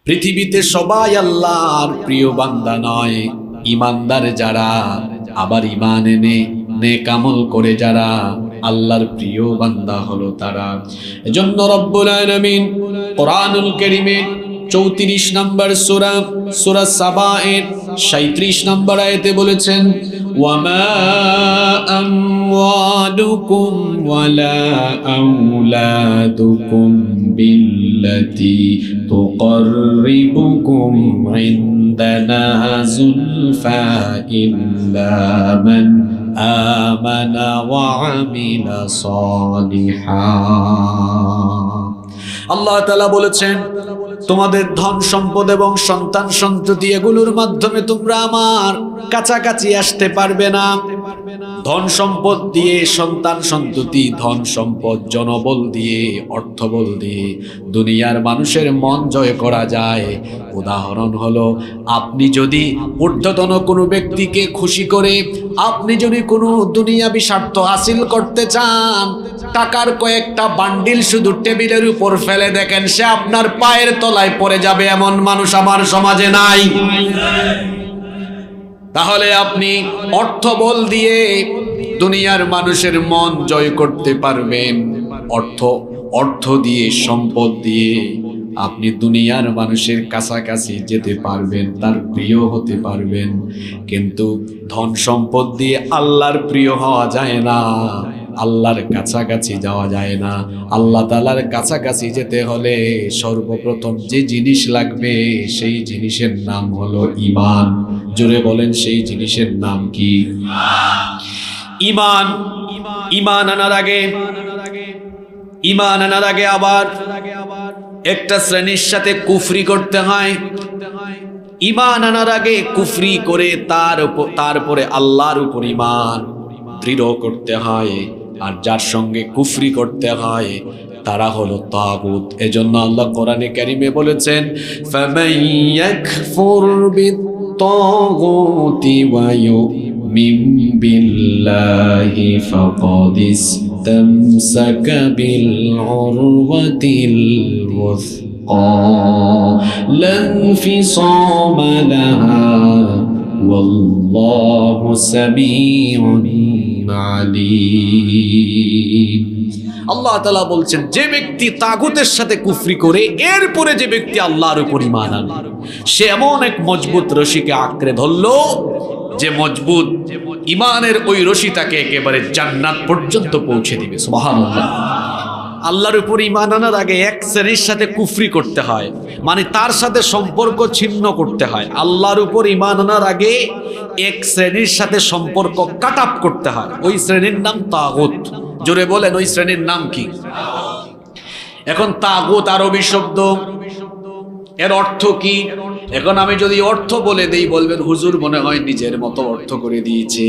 পৃথিবীতে সবাই আল্লাহর প্রিয় বান্দা নয়, ইমানদার যারা, আবার ইমান এনে নেক আমল করে যারা আল্লাহর প্রিয় বান্দা হলো তারা। এজন্য রব্বুল আলামিন কোরআনুল কারীমে 34 নম্বর সূরা সূরা সাবা এর 37 নম্বর আয়াতে বলেছেন, ওয়ামা আমওয়ালুকুম ওয়ালা আওলাদুকুম বিল্লাতি তুকাররিবুকুম ইনদানা যুলফা ইল্লা মান আমানা ওয়া আমিলা সালিহান। আল্লাহ তাআলা বলেছেন, তোমাদের ধন সম্পদ এবং সন্তান সন্ততি এগুলোর মাধ্যমে তোমরা আমার কাছাকাছি আসতে পারবে না। ধন সম্পদ দিয়ে, সন্তান সন্ততি, ধন সম্পদ, জনবল দিয়ে, অর্থবল দিয়ে দুনিয়ার মানুষের মন জয় করা যায়। উদাহরণ হলো, আপনি যদি ঊর্ধ্বতন কোনো ব্যক্তিকে খুশি করে, আপনি যদি কোনো দুনিয়াবি স্বার্থ হাসিল করতে চান, টাকার কয়েকটা বান্ডিল শুধু টেবিলের উপর ফেলে দেখেন, সে আপনার পায়ের তলায় পড়ে যাবে, এমন মানুষ আমার সমাজে নাই। তাহলে আপনি অর্থবল দিয়ে দুনিয়ার মানুষের মন জয় করতে পারবেন। অর্থ দিয়ে, সম্পদ দিয়ে আপনি দুনিয়ার মানুষের কাছাকাছি যেতে পারবেন, তার প্রিয় হতে পারবেন। কিন্তু ধন সম্পদ দিয়ে আল্লাহর প্রিয় হওয়া যায় না, আল্লাহর কাছাকাছি যাওয়া যায় না। আল্লাহ তাআলার কাছাকাছি যেতে হলে সর্বপ্রথম যে জিনিস লাগবে সেই জিনিসের নাম হলো ঈমান। জোরে বলেন, সেই জিনিসের নাম কি? ঈমান। ঈমান আনার আগে আবার একটা শ্রেণীর সাথে কুফরি করতে হয়। ঈমান আনার আগে কুফরি করে তারপরে আল্লাহর উপর ঈমান দৃঢ় করতে হয়। আর যার সঙ্গে কুফরি করতে হয় তারা হলো তাগুত। এজন্য আল্লাহ কোরআনে কারিমে বলেছেন, ফামান ইয়াকফুর বিত-তাগুতি ওয়া ইউমিন বিল্লাহি ফাকাদ ইসতামসাকা বিল উরওয়াতিল ওয়াসকা লা ইনফিসামা লাহা ওয়াল্লাহু সামিউন আলীম। আল্লাহ তাআলা বলছেন, যে ব্যক্তি তাগুতের সাথে কুফরি করে এরপরে যে ব্যক্তি আল্লাহর উপর ঈমান আনে, সে এমন এক মজবুত রশিকে আঁকড়ে ধরলো যে মজবুত ঈমানের ওই রশি তাকে একেবারে জান্নাত পর্যন্ত পৌঁছে দিবে। সুবহানাল্লাহ। আল্লাহর উপর ঈমান আনার আগে এক শ্রেণীর সাথে কুফরি করতে হয়, মানে তার সাথে সম্পর্ক ছিন্ন করতে হয়। আল্লাহর উপর ঈমান আনার আগে এক শ্রেণীর সাথে সম্পর্ক কাট আপ করতে হয়, ওই শ্রেণীর নাম তাগুত। জোরে বলেন, ওই শ্রেণীর নাম কি? এখন তাগুত আরবি শব্দ, এর অর্থ কি? এখন আমি যদি অর্থ বলে দেই বলবেন, হুজুর মনে হয় নিজের মতো অর্থ করে দিয়েছে।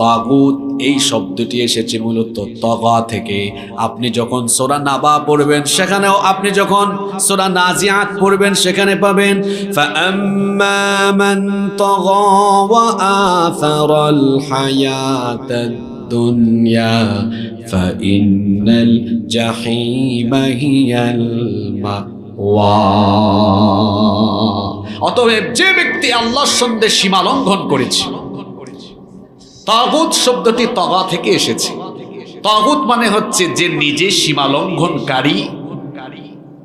তাগুত এই শব্দটি এসেছে মূলত তগা থেকে। আপনি যখন সূরা নাবা পড়বেন সেখানেও, আপনি যখন সূরা নাজিআত পড়বেন সেখানে পাবেন, ফাআম্মা মান তাগা ওয়া আথারাল হায়াতাদ দুনিয়া ফাইন্নাল জাহিমা হিয়াল মাওয়া। অতএব যে ব্যক্তি আল্লাহর সঙ্গে সীমা লঙ্ঘন করেছে, তাগুত শব্দটি তগা থেকে এসেছে। তাগুত মানে হচ্ছে যে নিজে সীমা লঙ্ঘনকারী,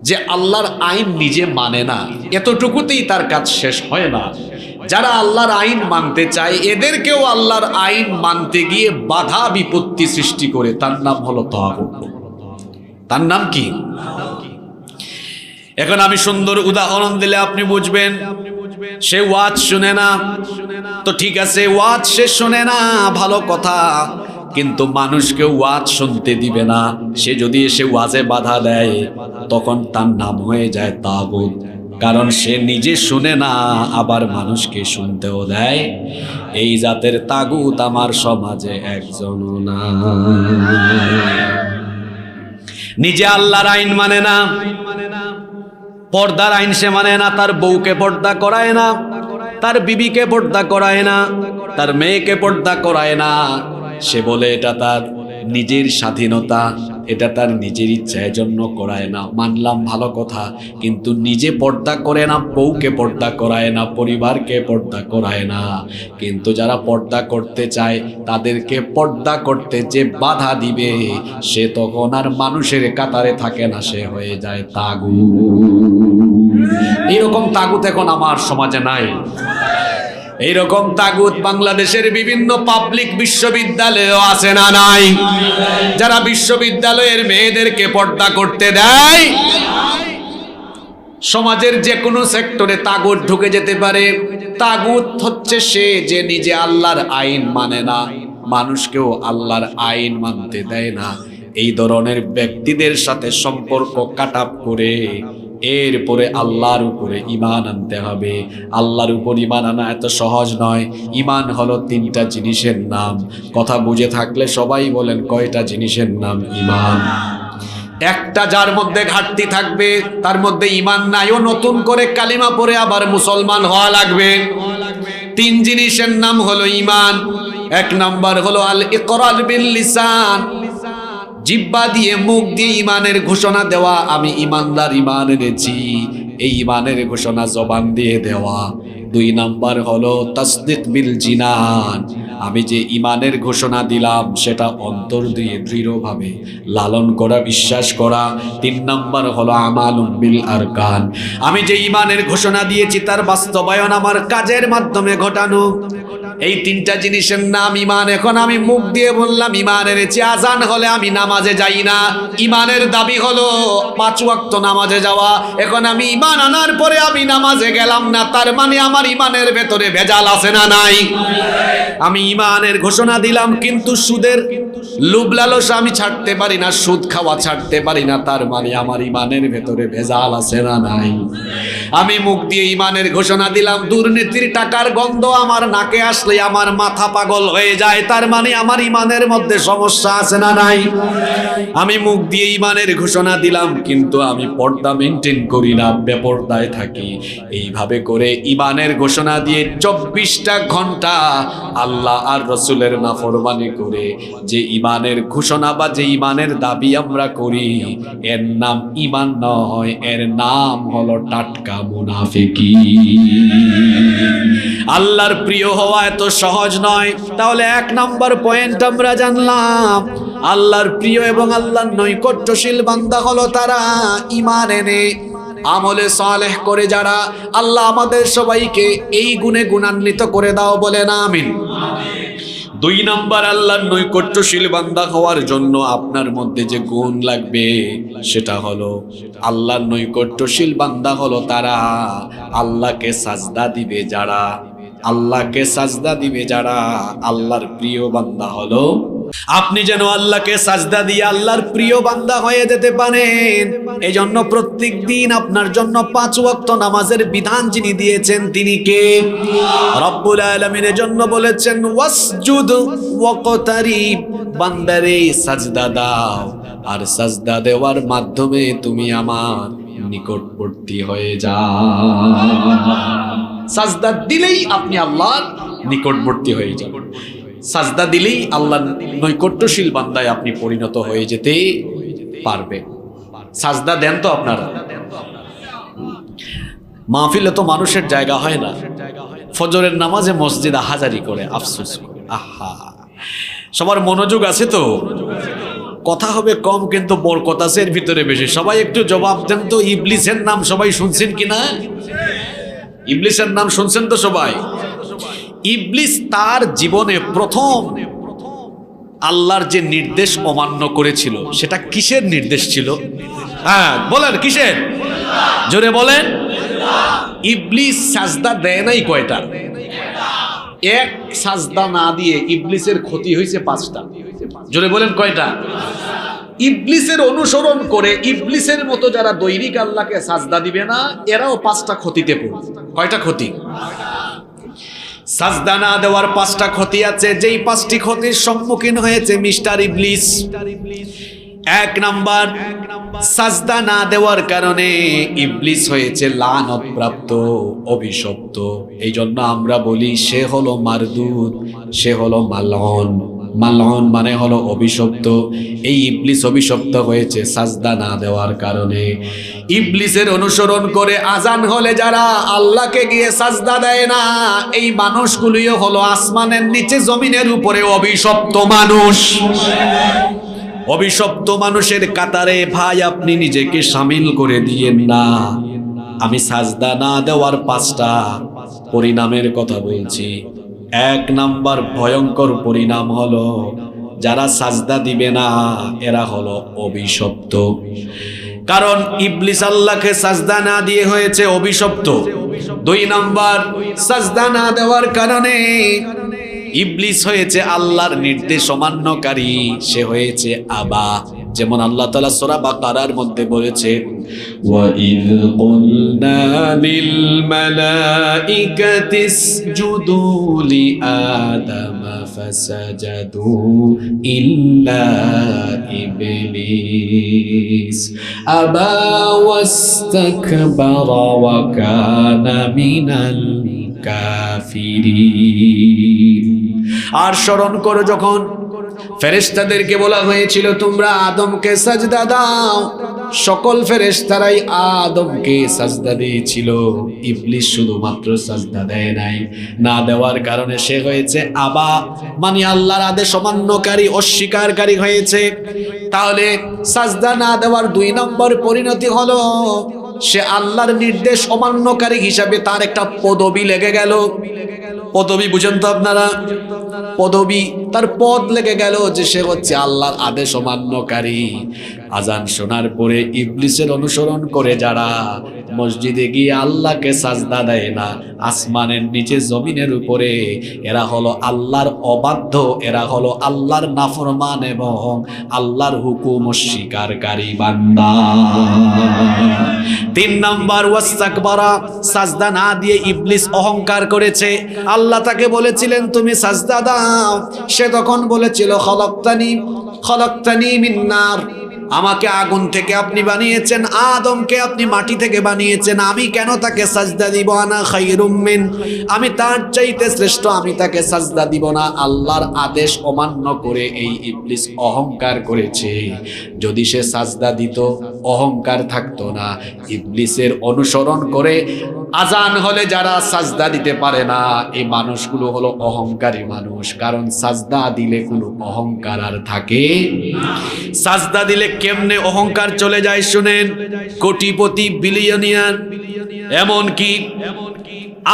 যে আল্লাহর আইন নিজে মানে না, এতটুকুতেই তার কাজ শেষ হয় না। যারা আল্লাহর আইন মানতে চায় এদেরকেও আল্লাহর আইন মানতে গিয়ে বাধা বিপত্তি সৃষ্টি করে, তার নাম হলো তাগুত। তার নাম কি? এখন আমি সুন্দর উদাহরণ দিলে আপনি বুঝবেন। সে ওয়াজ শুনে না, তো ঠিক আছে, ওয়াজ সে শুনে না, ভালো কথা, কিন্তু মানুষকে ওয়াজ শুনতে দিবে না। সে যদি এসে ওয়াজে বাধা দেয় তখন তার নাম হয়ে যায় তাগুত, কারণ সে নিজে শুনে না আবার মানুষকে শুনতেও দেয়। এই জাতের তাগুত আমার সমাজে একজনও না। নিজে আল্লাহর আইন মানে না, পর্দার আইন সে মানে না, তার বউকে পর্দা করায় না, তার বিবিকে পর্দা করায় না, তার মেয়েকে পর্দা করায় না। সে বলে এটা তার নিজের স্বাধীনতা, এটা তার নিজের ইচ্ছা, এজন্য করায় না। মানলাম ভালো কথা, কিন্তু নিজে পর্দা করে না, বউকে পর্দা করায় না, পরিবারকে পর্দা করায় না। কিন্তু যারা পর্দা করতে চায় তাদেরকে পর্দা করতে যে বাধা দিবে, সে তখন আর মানুষের কাতারে থাকে না, সে হয়ে যায় তাগুত। এইরকম তাগুত এখন আমার সমাজে নাই। এইরকম তাগুত বাংলাদেশের বিভিন্ন পাবলিক বিশ্ববিদ্যালয়েও আছে না নাই? যারা বিশ্ববিদ্যালয়ের মেয়েদেরকে পর্দা করতে দেয়, সমাজের যে কোনো সেক্টরে তাগুত ঢুকে যেতে পারে। তাগুত হচ্ছে সে যে নিজে আল্লাহর আইন মানে না, মানুষকেও আল্লাহর আইন মানতে দেয় না। এই ধরনের ব্যক্তিদের সাথে সম্পর্ক কাটাপ করে এরপরে আল্লাহর উপরে ঈমান আনতে হবে। আল্লাহর উপর ঈমান আনা এত সহজ নয়। ঈমান হলো 3টা জিনিসের নাম। কথা বুঝে থাকলে সবাই বলেন, কয়টা জিনিসের নাম ঈমান? একটা যার মধ্যে ঘাটতি থাকবে, তার মধ্যে ঈমান নাই, ও নতুন করে কালিমা পড়ে আবার মুসলমান হওয়া লাগবে। 3 জিনিসের নাম হলো ঈমান। 1 নাম্বার হলো আল ইকরার বিল লিসান, জিহ্বা দিয়ে, মুখ দিয়ে ঈমানের ঘোষণা দেওয়া, আমি ঈমানদার, ঈমান এনেছি, এই ঈমানের ঘোষণা জবান দিয়ে দেওয়া। 2 নাম্বার হলো তাসদিক বিল জিনান, আমি যে ঈমানের ঘোষণা দিলাম সেটা অন্তর দিয়ে দৃঢ়ভাবে লালন করা, বিশ্বাস করা। 3 নাম্বার হলো আমালুন বিল আরকান, আমি যে ঈমানের ঘোষণা দিয়েছি তার বাস্তবায়ন আমার কাজের মাধ্যমে ঘটানো। এই 3টা জিনিসের নাম ঈমান। এখন আমি মুখ দিয়ে বললাম ঈমান এনেছি, আজান হলে আমি নামাজে যাই না, ঈমানের দাবি হলো 5 ওয়াক্ত নামাজে যাওয়া। এখন আমি ঈমান আনার পরে আমি নামাজে গেলাম না, তার মানে আমার ঈমানের ভেতরে ভেজাল আছে না নাই? আমি ঈমানের ঘোষণা দিলাম, কিন্তু সুদের লোভ লালসা আমি ছাড়তে পারি না, সুদ খাওয়া ছাড়তে পারি না, তার মানে আমার ঈমানের ভেতরে ভেজাল আছে না নাই? আমি মুখ দিয়ে ঈমানের ঘোষণা দিলাম, দুর্নীতির টাকার গন্ধ আমার নাকে আসলে আমার মাথা পাগল হয়ে যায়, তার মানে আমার ঈমানের মধ্যে সমস্যা আছে না নাই? আমি মুখ দিয়ে ঈমানের ঘোষণা দিলাম, কিন্তু আমি পর্দা মেনটেন করি না, বেপরদায় থাকি। এইভাবে করে ঈমানের ঘোষণা দিয়ে 24টা ঘন্টা আল্লাহ আর রাসূলের নাফরমানি করে যে ঈমানের ঘোষণা বা যে ঈমানের দাবি আমরা করি, এর নাম ঈমান নয়, এর নাম হলো টাটকা মুনাফিকি। আল্লাহর প্রিয় হওয়া এত সহজ নয়। তাহলে 1 নাম্বার পয়েন্ট আমরা জানলাম, আল্লাহর প্রিয় এবং আল্লাহর নৈকট্যশীল বান্দা হলো তারা ঈমান এনে আমলে সালেহ করে যারা। আল্লাহ আমাদের সবাইকে এই গুণে গুণান্বিত করে দাও, বলেন আমিন। 2 নাম্বার, আল্লাহর নৈকট্যশীল বান্দা হওয়ার জন্য আপনার মধ্যে যে গুণ লাগবে সেটা হলো, আল্লাহর নৈকট্যশীল বান্দা হলো তারা আল্লাহকে সাজদা দিবে যারা, আল্লাহকে সাজদা দিবে যারা। আল্লাহর প্রিয় বান্দা হলো, আপনি যেন আল্লাহকে সাজদা দিয়ে আল্লাহর প্রিয় বান্দা হয়ে যেতে পারেন, এই জন্য প্রত্যেক দিন আপনার জন্য 5 ওয়াক্ত নামাজের বিধান যিনি দিয়েছেন তিনি কে? রব্বুল আলামিনের জন্য বলেছেন ওয়াসজুদ ওয়াকতারিব, বান্দারে সাজদা দাও, আর সাজদা দেওয়ার মাধ্যমে তুমি আমার নিকটবর্তী হয়ে যাও। সাজদা দিলেই আপনি আল্লাহর নিকটবর্তী হয়ে যাবেন। সাজদা দিলেই আল্লাহর নৈকট্যশীল বান্দায় আপনি পরিণত হয়ে যেতে পারবেন। সাজদা দেন তো আপনারা? মাহফিলে তো মানুষের জায়গা হয় না, ফজরের নামাজে মসজিদ হাজারি করে, আফসোস করে। আহা, সবার মনোযোগ আছে তো? কথা হবে কম কিন্তু বরকত আছে এর ভিতরে বেশি। সবাই একটু জবাব দেন তো, ইবলিসের নাম সবাই শুনছেন কিনা? ইবলিসের নাম শুনছেন তো সবাই? ইবলিস তার জীবনে প্রথম আল্লাহর যে নির্দেশ অমান্য করেছিল, সেটা কিসের নির্দেশ ছিল? হ্যাঁ বলেন, কিসের? জোরে বলেন। ইবলিস সাজদা দেয় নাই কয়টা? 1 সাজদা না দিয়ে ইবলিসের ক্ষতি হয়েছে 5টা। জোরে বলেন কয়টা? ইবলিসের অনুসরণ করে ইবলিসের মতো যারা দৈনিক আল্লাহকে সাজদা দিবে না, এরাও 5টা ক্ষতিতে পড়বে। কয়টা ক্ষতি? সাজদা না দেওয়ার 5টা ক্ষতি আছে, যেই 5টি ক্ষতির সম্মুখীন হয়েছে মিস্টার ইবলিস। 1 নাম্বার, সাজদা না দেওয়ার কারণে ইবলিস হয়েছে লানত প্রাপ্ত, অভিশপ্ত। এই জন্য আমরা বলি সে হলো মারদুদ, সে হলো মালউন। মালউন মানে হলো অভিশপ্ত। এই ইবলিস অভিশপ্ত হয়েছে সাজদা না দেওয়ার কারণে। ইবলিসের অনুসরণ করে আজান হলে যারা আল্লাহকে গিয়ে সাজদা দেয় না, এই মানুষগুলিও হলো আসমানের নিচে জমিনের উপরে অভিশপ্ত মানুষ। অভিশপ্ত মানুষের কাতারে ভাই আপনি নিজেকে শামিল করে দিয়েন না। আমি সাজদা না দেওয়ার 5টা পরিণামের কথা বলছি। 1 নাম্বার ভয়ঙ্কর পরিণাম হলো যারা সাজদা দিবে না এরা হলো অভিশপ্ত। কারণ ইবলিস আল্লাহকে সাজদা না দিয়ে হয়েছে অভিশপ্ত। 2 নাম্বার, সাজদা না দেওয়ার কারণে ইবলিস হয়েছে আল্লাহর নির্দেশ অমান্যকারী, সে হয়েছে আবা। যেমন আল্লাহ তাআলা সূরা বাকারার মধ্যে বলেছে, ওয়াইয কুলনা লিল মালাইকাতি ইসজুদু লিআদাম ফাসাজাদু ইল্লা ইবলিস আবা ওয়াস্তাকবারা ওয়া কানা মিনাল কাফিরিন। আর স্মরণ করো যখন ফেরেশতাদেরকে বলা হয়েছিল তোমরা আদমকে সাজদা দাও, সকল ফেরেশতারাই আদমকে সাজদা দিয়েছিল, ইবলিস শুধুমাত্র সাজদা দেয় নাই। না দেওয়ার কারণে সে হয়েছে আবা, মানে আল্লাহর আদেশ অমান্যকারী, অস্বীকারী হয়েছে। তাহলে সাজদা না দেওয়ার 2 নম্বর পরিণতি হলো সে আল্লাহর নির্দেশ অমান্যকারী হিসাবে তার একটা পদবি লেগে গেল। পদবি বুঝেন তো আপনারা? পদবি, তার পদ লেগে গেল যে সে হচ্ছে আল্লাহর আদেশ অমান্যকারী। আজান শোনার পরে ইবলিসের অনুসরণ করে যারা মসজিদে গিয়ে আল্লাহকে সাজদা দেয় না, আসমানের নিচে জমিনের উপরে, এরা হলো আল্লাহর অবাধ্য, এরা হলো আল্লাহর নাফরমান এবং আল্লাহর হুকুম অস্বীকারী বান্দা। 3 নাম্বার, ওয়াস্তাকবারা, সাজদা না দিয়ে ইবলিস অহংকার করেছে। আল্লাহ তাকে বলেছিলেন তুমি সাজদা দাও, সে তখন বলেছিল খলাকতানি মিন নার, আমাকে আগুন থেকে আপনি বানিয়েছেন, আদমকে আপনি মাটি থেকে বানিয়েছেন, আমি কেন তাকে সাজদা দিব? আনা খায়রুম মিন, আমি তার চাইতে শ্রেষ্ঠ, আমি তাকে সাজদা দিব না। আল্লাহর আদেশ অমান্য করে এই ইবলিস অহংকার করেছে। যদি সে সাজদা দিত অহংকার থাকতো না। ইবলিসের অনুসরণ করে আজান হলে যারা সাজদা দিতে পারে না, এই মানুষগুলো হলো অহংকারী মানুষ। কারণ সাজদা দিলে কোনো অহংকার আর থাকে। সাজদা দিলে কেমনে অহংকার চলে যায় শুনেন। কোটিপতি, বিলিয়নিয়ার, এমনকি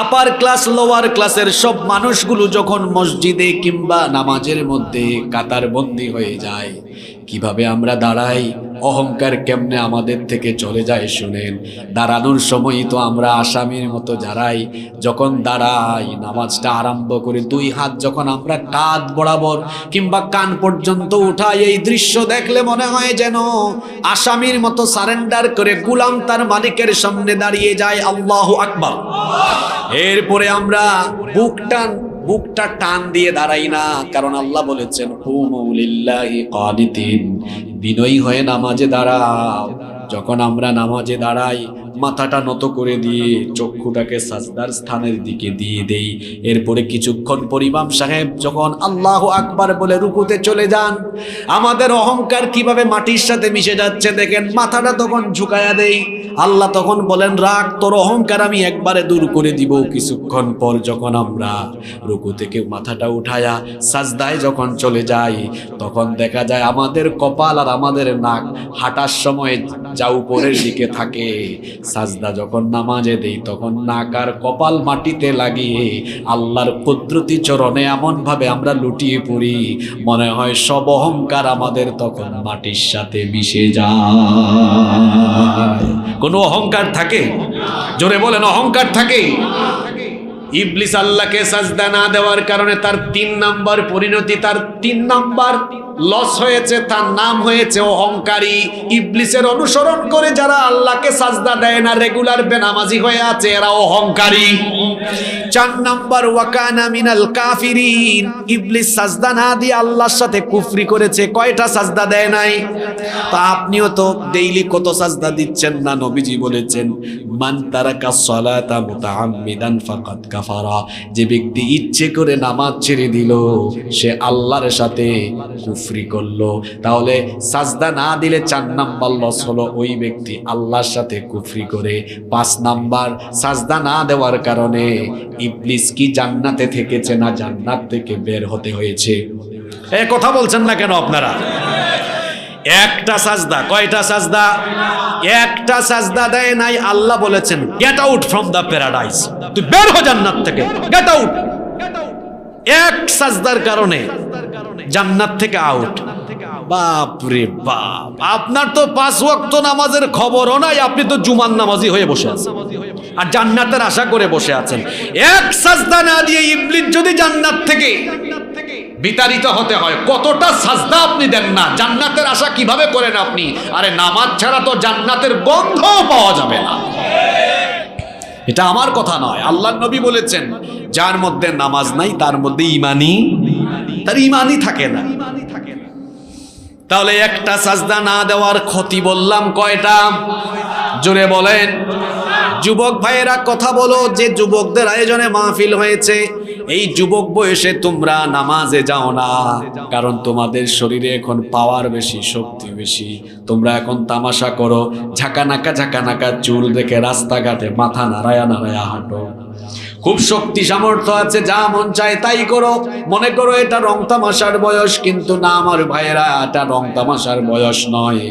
আপার ক্লাস লোয়ার ক্লাসের সব মানুষগুলো যখন মসজিদে কিংবা নামাজের মধ্যে কাতারবন্দি হয়ে যায়, কিভাবে আমরা দাঁড়াই, অহংকার কেমনে আমাদের থেকে চলে যায় শুনেন। দাঁড়ানোর সময় তো আমরা আসামির মতো দাঁড়াই, যখন দাঁড়াই নামাজটা আরম্ভ করে 2 হাত যখন আমরা কাঁধ বরাবর কিংবা কান পর্যন্ত উঠাই, এই দৃশ্য দেখলে মনে হয় যেন আসামির মতো সারেন্ডার করে গোলাম তার মালিকের সামনে দাঁড়িয়ে যায়। আল্লাহু আকবার। এরপরে আমরা বুকটা টান দিয়ে দাঁড়াই না, কারণ আল্লাহ বলেছেন কুমু লিল্লাহি কানিতিন, বিনয়ী হয়ে নামাজে দাঁড়াও। যখন আমরা নামাজে দাঁড়াই মাথাটা নত করে দিয়ে চক্ষুটাকে সাজদার স্থানের দিকে দিয়ে দেই। এরপরে কিছুক্ষণ পর ইমাম সাহেব যখন আল্লাহু আকবার বলে রুকুতে চলে যান, আমাদের অহংকার কিভাবে মাটির সাথে মিশে যাচ্ছে দেখেন। মাথাটা তখন ঝুঁকায়া দেই, আল্লাহ তখন বলেন রাখ, তোর অহংকার আমি একবারে দূর করে দিব। কিছুক্ষণ পর যখন আমরা রুকু থেকে মাথাটা উঠায়া সাজদায় যখন চলে যাই, তখন দেখা যায় আমাদের কপাল আর আমাদের নাক হাঁটার সময় যা উপরের দিকে থাকে, সাজদা যখন নামাজে দেই তখন নাক আর কপাল মাটিতে লাগিয়ে আল্লাহর কুদরতি চরণে এমন ভাবে আমরা লুটিয়ে পড়ি, মনে হয় সব অহংকার আমাদের তখন মাটির সাথে মিশে যায়। কোনো অহংকার থাকে? জোরে বলেন, অহংকার থাকে? ইবলিস আল্লাহকে সাজদা না দেওয়ার কারণে তার 3 নাম্বার পরিণতি, তার 3 নাম্বার লস হয়েছে, তার নাম হয়েছে অহংকারী। ইবলিসের অনুসরণ করে যারা আল্লাহকে সাজদা দেয় না, রেগুলার বেনামাজি হয়ে আছে, এরা অহংকারী। 4 নাম্বার ওয়াকানা মিনাল কাফিরিন, ইবলিস সাজদা না দিয়ে আল্লাহর সাথে কুফরি করেছে। কয়টা সাজদা দেয় নাই? তা আপনিও তো ডেইলি কত সাজদা দিচ্ছেন না? নবীজি বলেছেন মান তারাকা সালাতা মুতাআম্মিদান ফাকাদ কাফারা, যে ব্যক্তি ইচ্ছে করে নামাজ ছেড়ে দিল সে আল্লাহর সাথে কুফরি করলো। তাহলে সাজদা না দিলে 4 নাম্বার লস হলো, ওই ব্যক্তি আল্লাহর সাথে কুফরি করে। 5 নাম্বার সাজদা না দেওয়ার কারণে ইবলিস কি জান্নাতে থেকেছে না জান্নাত থেকে বের হতে হয়েছে? এ কথা বলছেন না কেন আপনারা? একটা সাজদা, কয়টা সাজদা? একটা সাজদা দেয় নাই। আল্লাহ বলেছেন get out from the paradise, তুই বের হ জান্নাত থেকে, গেট আউট। এক সাজদার কারণে জান্নাত থেকে আউট। বাপ রে বাপ, আপনার তো 5 ওয়াক্ত নামাজের খবরও নাই, আপনি তো জুমার নামাজি হয়ে বসে আছেন আর জান্নাতের আশা করে বসে আছেন। এক সাজদা না দিয়ে ইবলিস যদি জান্নাত থেকে বিতাড়িত হতে হয়, কতটা সাজদা আপনি দেন না, জান্নাতের আশা কিভাবে করেন আপনি? আরে নামাজ ছাড়া তো জান্নাতের গন্ধও পাওয়া যাবে না। এটা আমার কথা নয়, আল্লাহর নবী বলেছেন যার মধ্যে নামাজ নাই তার মধ্যে তার ইমানই থাকে না। তাহলে একটা সাজদা না দেওয়ার ক্ষতি বললাম কয়টা? জোরে বলেন। যুবক ভাইয়েরা কথা বলো, যে যুবকদের আয়োজনে মাহফিল হয়েছে, এই যুবক বয়সে তোমরা নামাজে যাও না, কারণ তোমাদের শরীরে এখন পাওয়ার বেশি, শক্তি বেশি। তোমরা এখন তামাশা করো, ঝাঁকানাকা চুল দেখে রাস্তাঘাটে মাথা নাড়ায়া হাঁটো। খুব শক্তি সামর্থ্য আছে, যা মন চায় তাই করো, মনে করো এটা রং তামাশার বয়স। কিন্তু না আমার ভাইয়েরা, এটা রং তামাশার বয়স নয়,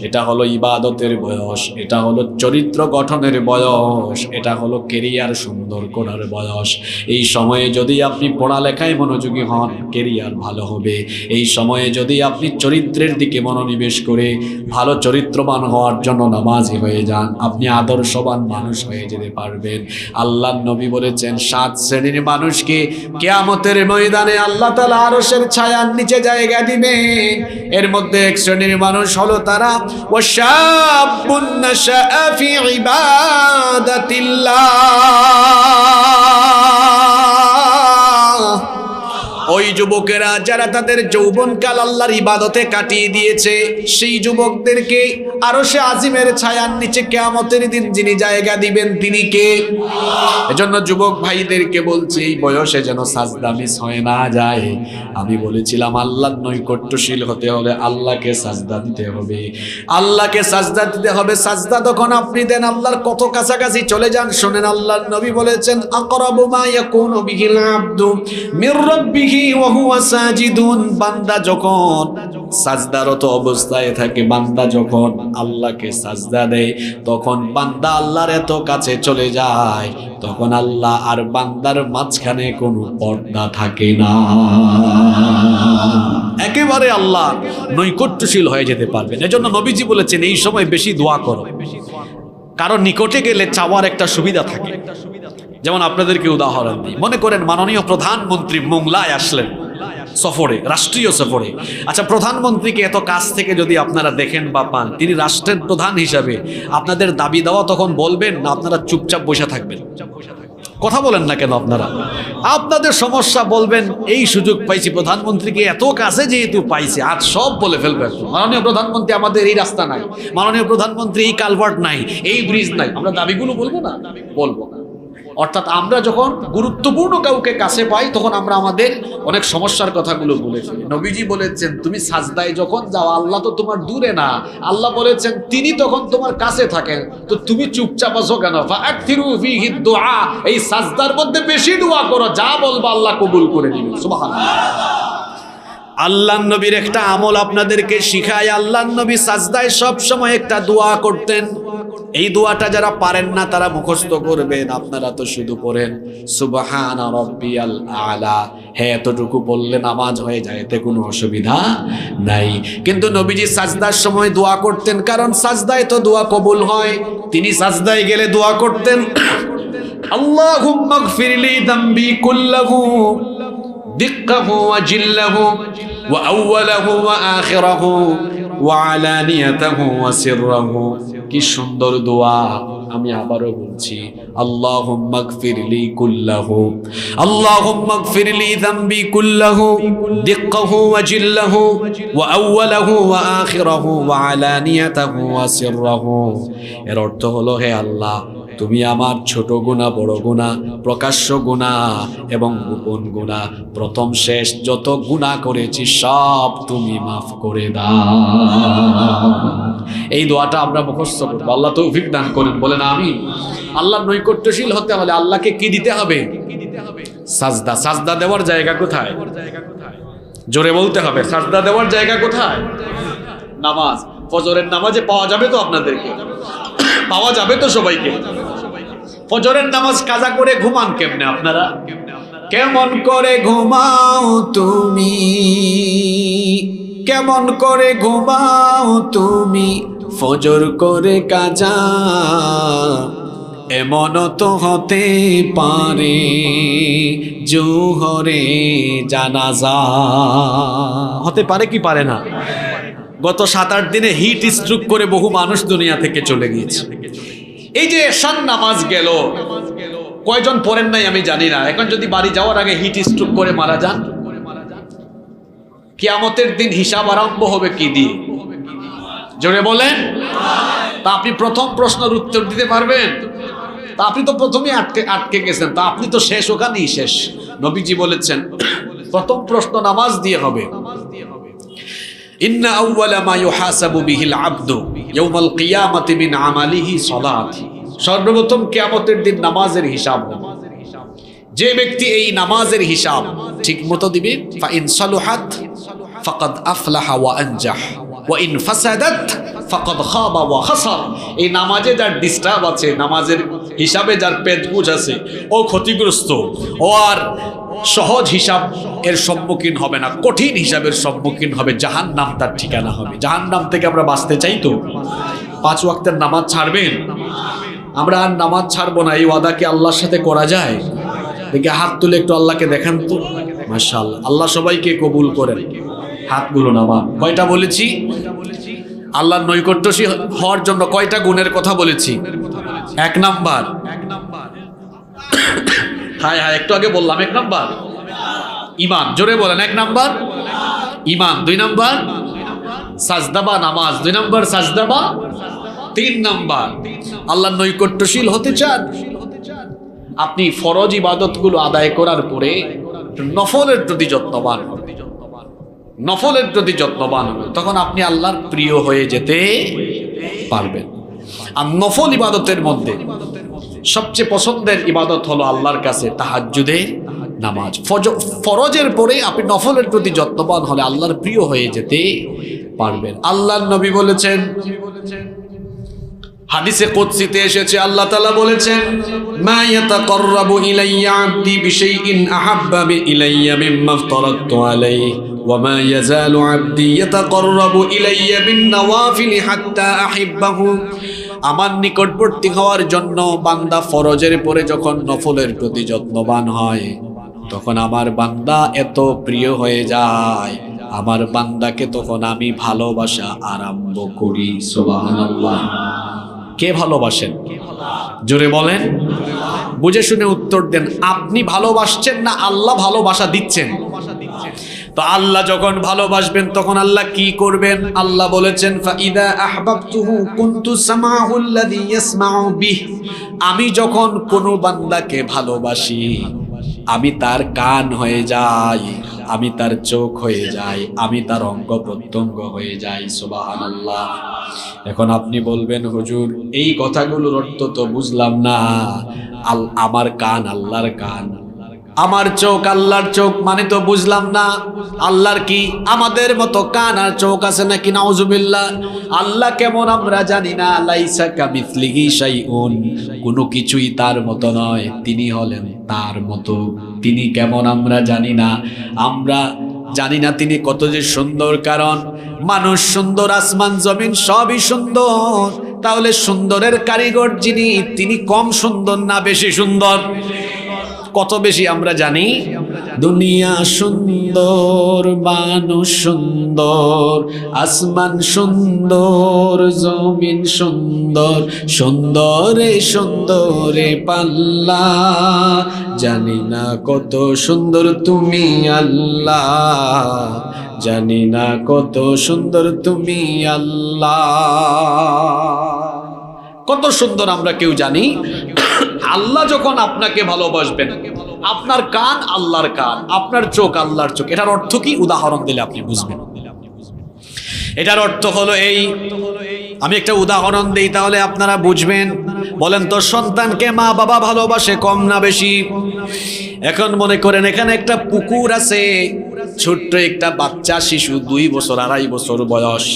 এটা হলো ইবাদতের বয়স, এটা হলো চরিত্র গঠনের বয়স, এটা হলো কেরিয়ার সুন্দর করার বয়স। এই সময়ে যদি আপনি পড়ালেখায় মনোযোগী হন, কেরিয়ার ভালো হবে। এই সময়ে যদি আপনি চরিত্রের দিকে মনোনিবেশ করে ভালো চরিত্রবান হওয়ার জন্য নামাজি হয়ে যান, আপনি আদর্শবান মানুষ হয়ে যেতে পারবেন। আল্লাহর নবী বলেছেন 7 শ্রেণীর মানুষকে কিয়ামতের ময়দানে আল্লাহ তাআলা আরশের ছায়ার নিচে জায়গা দিবেন। এর মধ্যে 1 শ্রেণীর মানুষ হলো তারা ওয়াশাবুন নাশাআ ফি ইবাদাতিল্লাহ, ওই যুবকেরা যারা তাদের যৌবনকাল আল্লাহর ইবাদতে কাটিয়ে দিয়েছে, সেই যুবকদেরকে আরশে আজিমের ছায়ার নিচে কিয়ামতের দিন যিনি জায়গা দিবেন তিনি কে? এজন্য যুবক ভাইদেরকে বলছি, এই বয়সে যেন সাজদা মিস হয়ে না যায়। আমি বলেছিলাম আল্লাহর নৈকট্যশীল হতে হলে আল্লাহকে সাজদা দিতে হবে, আল্লাহকে সাজদা দিতে হবে। সাজদা তখন আপনি দেন আল্লাহর কত কাছাকাছি চলে যান। শোনেন, আল্লাহর নবী বলেছেন আকরাবু মা ইয়াকুনু বিহিল আবদু মির রাব্বিহি ওয়া হুয়া সাজিদুন, বান্দা যখন সাজদারত অবস্থায় থাকে, বান্দা যখন আল্লাহকে সাজদা দেয়, তখন বান্দা আল্লাহর এত কাছে চলে যায়, তখন আল্লাহ আর বান্দার মাঝখানে কোনো পর্দা থাকে না, একেবারে আল্লাহ নৈকট্যশীল হয়ে যেতে পারবেন। এজন্য নবীজি বলেছেন এই সময় বেশি দোয়া করো, কারণ নিকটে গেলে চাওয়ার একটা সুবিধা থাকে। যেমন আপনাদেরকে উদাহরণ দিই, মনে করেন মাননীয় প্রধানমন্ত্রী মোংলায় আসলেন সফরে, রাষ্ট্রীয় সফরে। আচ্ছা, প্রধানমন্ত্রীকে এত কাছ থেকে যদি আপনারা দেখেন বা পান, তিনি রাষ্ট্রের প্রধান হিসাবে আপনাদের দাবি দেওয়া তখন বলবেন না আপনারা চুপচাপ বসে থাকবেন? কথা বলেন না কেন আপনারা? আপনাদের সমস্যা বলবেন, এই সুযোগ পাইছি, প্রধানমন্ত্রীকে এত কাছে যেহেতু পাইছি আজ সব বলে ফেলবে। মাননীয় প্রধানমন্ত্রী আমাদের এই রাস্তা নাই, মাননীয় প্রধানমন্ত্রী এই কালভার্ট নাই, এই ব্রিজ নাই, আমরা দাবিগুলো বলবো না? বলবো না। অর্থাৎ আমরা যখন গুরুত্বপূর্ণ কাউকে কাছে পাই তখন আমরা আমাদের অনেক সমস্যার কথাগুলো বলে ফেলি। নবীজি বলেছেন তুমি সাজদায় যখন যাও, আল্লাহ তো তোমার দূরে না, আল্লাহ বলেছেন তিনি তখন তোমার কাছে থাকেন, তো তুমি চুপচাপ আছো কেন? ফাআকথিরু ফীহি দুআ, এই সাজদার মধ্যে বেশি দোয়া করো, যা বলবা আল্লাহ কবুল করে নেবেন। সুবহানাল্লাহ। আল্লাহর নবীর একটা আমল আপনাদেরকে শিখায়। আল্লাহর নবী সাজদায় সব সময় একটা দোয়া করতেন। এই দোয়াটা যারা পারেন না তারা মুখস্থ করবেন। আপনারা তো শুধু পড়েন সুবহানা রাব্বিয়াল আলা, হ্যাঁ এতটুকু বললে নামাজ হয়ে যায়, এতে কোনো অসুবিধা নাই। কিন্তু নবীজি সাজদার সময় দোয়া করতেন, কারণ সাজদায় তো দোয়া কবুল হয়। তিনি সাজদায় গেলে দোয়া করতেন আল্লাহুম্মা গফিরলি যামবি কুল্লাহু দিক্কাহু ওয়া জিল্লাহু ওয়া আউওয়ালাহু ওয়া আখিরাহু ওয়া আলানিয়াতাহু ওয়া সিররাহু। কি সুন্দর দোয়া! আমি আবারও বলছি, আল্লাহুম্মা গফিরলি কুল্লাহু, আল্লাহুম্মা গফিরলি যামবি কুল্লাহু দিক্কাহু ওয়া জিল্লাহু ওয়া আউওয়ালাহু ওয়া আখিরাহু ওয়া আলানিয়াতাহু ওয়া সিররাহু। এর অর্থ হলো, হে আল্লাহ, তুমি আমার ছোট গুনাহ, বড় গুনাহ, প্রকাশ্য গুনাহ এবং গোপন গুনাহ, প্রথম শেষ যত গুনাহ করেছি সব তুমি মাফ করে দাও। এই দোয়াটা আমরা মুখস্থ করব। আল্লাহ তৌফিক দান করেন, বলেন আমিন। আল্লাহর নৈকট্যশীল হতে হলে আল্লাহকে কি দিতে হবে? সাজদা। সাজদা দেওয়ার জায়গা কোথায়? জোরে বলতে হবে, সাজদা দেওয়ার জায়গা কোথায়? নামাজ। ফজরের নামাজে পাওয়া যাবে তো আপনাদেরকে? পাওয়া যাবে তো সবাইকে? ফজরের নামাজ কাজা করে ঘুমান কেমনে আপনারা? কেমন করে ঘুমাও তুমি, কেমন করে ঘুমাও তুমি ফজর করে কাজা, এমন তো হতে পারে জোহরে জানাজা। হতে পারে কি পারে না? গত 7-8 দিনে হিট স্ট্রোক করে বহু মানুষ দুনিয়া থেকে চলে গিয়েছে। এই যে এশার নামাজ গেল, কয়জন পড়েন নাই আমি জানি না। এখন যদি বাড়ি যাওয়ার আগে হিট স্ট্রোক করে মারা যান, কিয়ামতের দিন হিসাব আরম্ভ হবে কি দিয়ে? জোরে বলেন। তা আপনি প্রথম প্রশ্নের উত্তর দিতে পারবেন? তা আপনি তো প্রথমেই আটকে গেছেন, তা আপনি তো শেষ, ওখানেই শেষ। নবীজি বলেছেন প্রথম প্রশ্ন নামাজ দিয়ে হবে। ইন্না আউওয়ালা মা ইউহাসাবু বিহিল আবদু ইয়াউমাল কিয়ামাতি মিন আমালিহি সালাত। সর্বপ্রথম কিয়ামতের দিন নামাজের হিসাব হবে। যে ব্যক্তি এই নামাজের হিসাব ঠিকমতো দিবে, ফা ইন সালুহাত ফাকাদ আফলাহা ওয়া আনজাহ ওয়া ইন ফাসাদাত ফাকাদ খাবা ওয়া খাসার। এই নামাজে যার ডিস্টার্ব আছে, নামাজের হিসাবে যার পেচগুজ আছে, ও ক্ষতিগ্রস্ত। ও আর সহজ হিসাব এর সম্মুখীন হবে না, কঠিন হিসাবের সম্মুখীন হবে। জাহান্নাম তার ঠিকানা হবে। জাহান্নাম থেকে আমরা বাঁচতে চাই তো 5 ওয়াক্তের নামাজ ছাড়বেন? আমরা আর নামাজ ছাড়বো না, এই ওয়াদা কি আল্লাহর সাথে করা যায়? দেখি হাত তুলে একটু আল্লাহকে দেখান তো। মাশাআল্লাহ, আল্লাহ সবাইকে কবুল করেন। হাতগুলো নামান। কয়টা বলেছি? আল্লাহর নৈকট্যশীল হওয়ার জন্য কয়টা গুণের কথা বলেছি? 1 নাম্বার, হায় হায় একটু আগে বললাম 1 নাম্বার ঈমান। জোরে বলেন, 1 নাম্বার ঈমান, 2 নাম্বার সাজদা বা নামাজ, 2 নাম্বার সাজদা বা, 3 নাম্বার আল্লাহর নৈকট্যশীল হতে চান, আপনি ফরজ ইবাদতগুলো আদায় করার পরে নফলের প্রতি যত্নবান হবেন। নফলের প্রতি যত্নবান হবেন, তখন আপনি আল্লাহর প্রিয় হয়ে যেতে পারবেন। আর নফল ইবাদতের মধ্যে সবচেয়ে পছন্দের ইবাদত হলো আল্লাহর কাছে তাহাজ্জুদের নামাজ। ফরজের পরে আপনি নফলের প্রতি যত্নবান হলে আল্লাহর প্রিয় হয়ে যেতে পারবেন। আল্লাহর নবী বলেছেন, হাদিসে কুদসিতে এসেছে, আল্লাহ তাআলা বলেছেন, মা ইয়াতাকাররাবু ইলাইয়া আবদি বিশাইইন আহাব্বা ইলাইয়া মিম্মা আফতারাতু আলাইহি ওয়া মা ইয়াজালু আবদি ইয়াতাকাররাবু ইলাইয়া বিন নওয়াফিল হাত্তা আহিব্বাহু। আমার নিকটবর্তী হওয়ার জন্য বান্দা ফরজের পরে যখন নফলের প্রতি যত্নবান হয়, তখন আমার বান্দা এত প্রিয় হয়ে যায়, আমার বান্দাকে তখন আমি ভালোবাসা আরম্ভ করি। সুবহানাল্লাহ। কে ভালোবাসেন? জোরে বলেন, বুঝে শুনে উত্তর দেন। আপনি ভালোবাসছেন না আল্লাহ ভালোবাসা দিচ্ছেন? তো আল্লাহ যখন ভালোবাসবেন তখন আল্লাহ কি করবেন? আল্লাহ বলেছেন, ফাইদা আহবাবতুহু কুনতু সামাউল্লাযী ইয়াসমাউ বিহি। আমি যখন কোনো বান্দাকে ভালোবাসি, আমি তার কান হয়ে যাই, আমি তার চোখ হয়ে যাই, আমি তার অঙ্গ প্রত্যঙ্গ হয়ে যাই। সুবহানাল্লাহ। এখন আপনি বলবেন, হুজুর এই কথাগুলোর অর্থ তো বুঝলাম না। আমার কান আল্লাহর কান, আমার চোখ আল্লাহর চোখ, মানে তো বুঝলাম না। আল্লাহর কি আমাদের মতো কান আর চোখ আছে নাকি? নাউজুবিল্লাহ। আল্লাহ কেমন আমরা জানি না। লাইসা কামিসলিহি শাইউন, কোনো কিছুই তার মতো নয়, তিনি হলেন তার মতো। তিনি কেমন আমরা জানি না। আমরা জানি না তিনি কত যে সুন্দর, কারণ মানুষ সুন্দর, আসমান জমিন সবই সুন্দর। তাহলে সুন্দরের কারিগর যিনি, তিনি কম সুন্দর না বেশি সুন্দর? কত বেশি আমরা জানি? দুনিয়া সুন্দর, মানুষ সুন্দর, আসমান সুন্দর, জমিন সুন্দর, সুন্দরে সুন্দরে পাল্লা, জানি না কত সুন্দর তুমি আল্লাহ, জানি না কত সুন্দর তুমি আল্লাহ। কত সুন্দর আমরা কেউ জানি। আল্লাহ যখন আপনাকে ভালোবাসবেন, আপনার কান আল্লাহর কান, আপনার চোখ আল্লাহর চোখ, এটার অর্থ কি উদাহরণ দিলে আপনি বুঝবেন। এটার অর্থ হলো এই, আমি একটা উদাহরণ দিই তাহলে আপনারা বুঝবেন। বলেন তো সন্তানকে মা বাবা ভালোবাসে কম না বেশি? এখন মনে করেন এখানে একটা পুকুর আছে, ছোট্ট একটা বাচ্চা শিশু 2 বছর 2.5 বছর বয়স,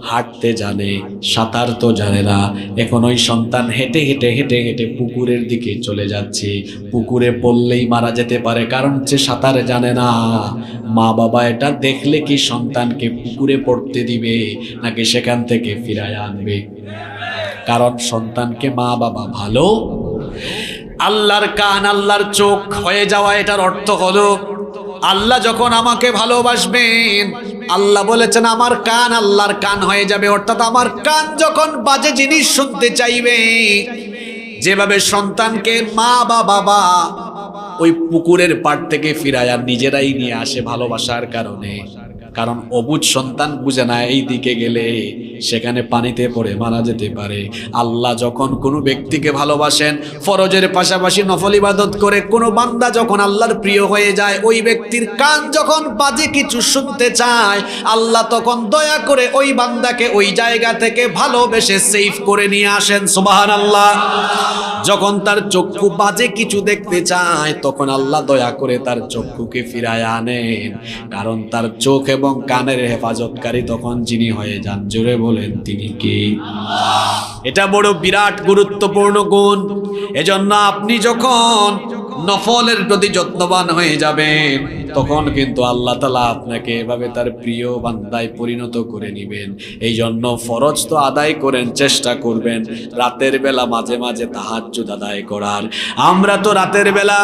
হাঁটতে জানে, সাঁতার তো জানে না। এখন ওই সন্তান হেঁটে হেঁটে হেঁটে হেঁটে পুকুরের দিকে চলে যাচ্ছে। পুকুরে পড়লেই মারা যেতে পারে, কারণ সে সাঁতার জানে না। মা বাবা এটা দেখলে কি সন্তানকে পুকুরে পড়তে দিবে, নাকি সেখান থেকে ফিরায় আনবে? কারণ সন্তানকে মা বাবা ভালো। আল্লাহর কান আল্লাহর চোখ হয়ে যাওয়া, এটার অর্থ হলো আল্লাহ যখন আমাকে ভালোবাসবেন, আল্লাহ বলেছেন আমার কান আল্লাহর কান হয়ে যাবে। অর্থাৎ আমার কান যখন বাজে জিনিস শুনতে চাইবে, যেভাবে সন্তানকে মা বা বাবা ওই পুকুরের পাড় থেকে ফিরায় আর নিজেরাই নিয়ে আসে ভালোবাসার কারণে, কারণ অবুঝ সন্তান বুঝে না এই দিকে গেলে সেখানে পানিতে পড়ে মারা যেতে পারে। আল্লাহ যখন কোনো ব্যক্তিকে ভালোবাসেন, ফরজের পাশাপাশি নফল ইবাদত করে কোনো বান্দা যখন আল্লাহর প্রিয় হয়ে যায়, ওই ব্যক্তির কান যখন বাজে কিছু শুনতে চায়, আল্লাহ তখন দয়া করে ওই বান্দাকে ওই জায়গা থেকে ভালোবেসে সেভ করে নিয়ে আসেন। সুবহানাল্লাহ। যখন তার চক্ষু বাজে কিছু দেখতে চায়, তখন আল্লাহ দয়া করে তার চক্ষুকে ফিরায় আনেন, কারণ তার চোখ এবং কানের হেফাজতকারী তখন যিনি হয়ে যান, জোরে বলেন তিনি কে? এটা বড় বিরাট গুরুত্বপূর্ণ গুণ। এজন্য আপনি যখন নফলের প্রতি যত্নবান হয়ে যাবেন, তখন কিন্তু আল্লাহ তাআলা আপনাকে এভাবে তার প্রিয় বান্দায় পরিণত করে নেবেন। এই জন্য ফরজ তো আদায় করেন, চেষ্টা করবেন রাতের বেলা মাঝে মাঝে তাহাজ্জুদ আদায় করার। আমরা তো রাতের বেলা